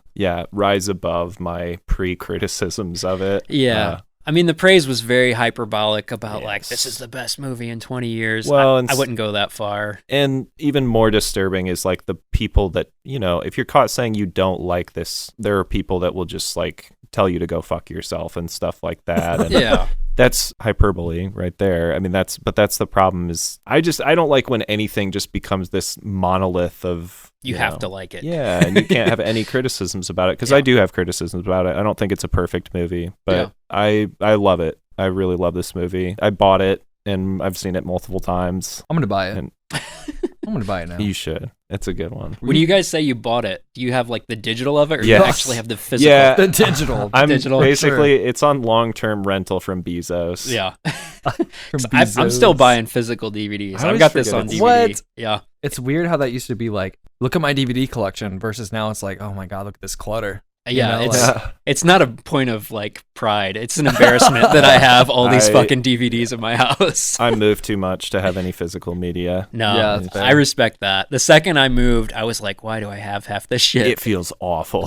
Rise above my pre-criticisms of it. Yeah. I mean, the praise was very hyperbolic about like, this is the best movie in 20 years. Well, I wouldn't go that far. And even more disturbing is like the people that, you know, if you're caught saying you don't like this, there are people that will just like tell you to go fuck yourself and stuff like that. And yeah. That's hyperbole right there. I mean, that's the problem is I don't like when anything just becomes this monolith of, you have to like it. Yeah, and you can't have any criticisms about it, because I do have criticisms about it. I don't think it's a perfect movie, but I love it. I really love this movie. I bought it, and I've seen it multiple times. I'm going to buy it. And I'm going to buy it now. You should. It's a good one. When you guys say you bought it, do you have like the digital of it, or do you actually have the physical? Yeah, the digital. Basically, it's on long-term rental from Bezos. Yeah. From Bezos. I'm still buying physical DVDs. I've got this on DVD. What? Yeah. It's weird how that used to be like, look at my DVD collection, versus now it's like, oh my God, look at this clutter. Yeah, You know, it's not a point of like pride. It's an embarrassment that I have all these fucking DVDs in my house. I moved too much to have any physical media. No, I respect that. The second I moved, I was like, why do I have half this shit? It feels awful.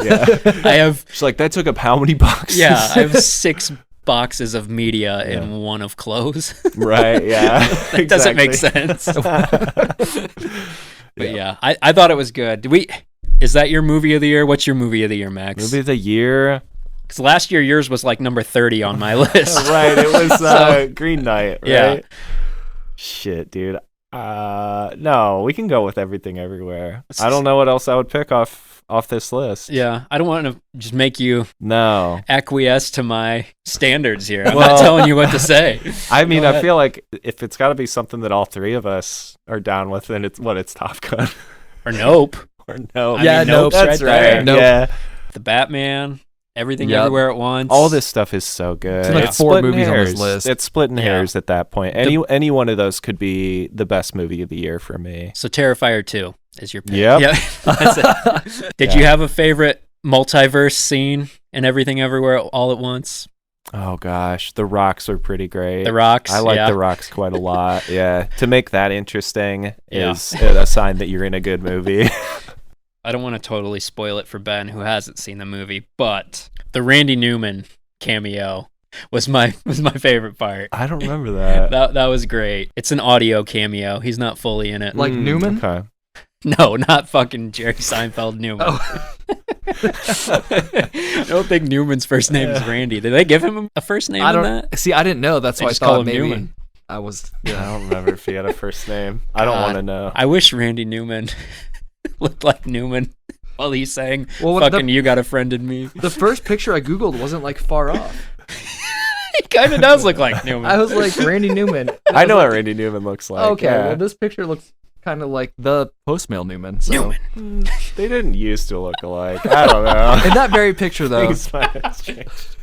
Yeah. I have. She's like, that took up how many boxes? Yeah, I have 6 boxes of media and 1 of clothes. Right, yeah. That doesn't make sense. But yeah, I thought it was good. Is that your movie of the year? What's your movie of the year, Max? Movie of the year? Because last year, yours was like number 30 on my list. Right, it was Green Knight, right? Yeah. Shit, dude. No, we can go with Everything Everywhere. I don't know what else I would pick off this list. Yeah, I don't want to just make you acquiesce to my standards here. I'm not telling you what to say. I mean, I feel like if it's got to be something that all three of us are down with, then it's Top Gun. Or Nope. Nope. Yeah, Nope. That's right. Nope. Yeah. The Batman. Everything Everywhere at Once. All this stuff is so good. It's like 4 movies on this list. It's splitting hairs at that point. Any one of those could be the best movie of the year for me. So Terrifier 2 is your pick. Yep. Yeah. That's it. Did you have a favorite multiverse scene in Everything Everywhere All at Once? Oh gosh, the rocks are pretty great. The rocks, I like the rocks quite a lot. Yeah, to make that interesting is a sign that you're in a good movie. I don't want to totally spoil it for Ben, who hasn't seen the movie, but the Randy Newman cameo was my favorite part. I don't remember that. That was great. It's an audio cameo. He's not fully in it. Like Newman? Okay. No, not fucking Jerry Seinfeld Newman. Oh. I don't think Newman's first name is Randy. Did they give him a first name in that? See, I didn't know. That's why I just call thought him maybe Newman. I was. I don't remember if he had a first name. I don't want to know. I wish Randy Newman looked like Newman while he's saying, you got a friend in me. The first picture I Googled wasn't like far off. He kind of does look like Newman. I was like, Randy Newman. I know what Randy Newman looks like. Okay, well, this picture looks kind of like the postmail Newman. So. Newman. They didn't used to look alike. I don't know. In that very picture, though. Things might have changed.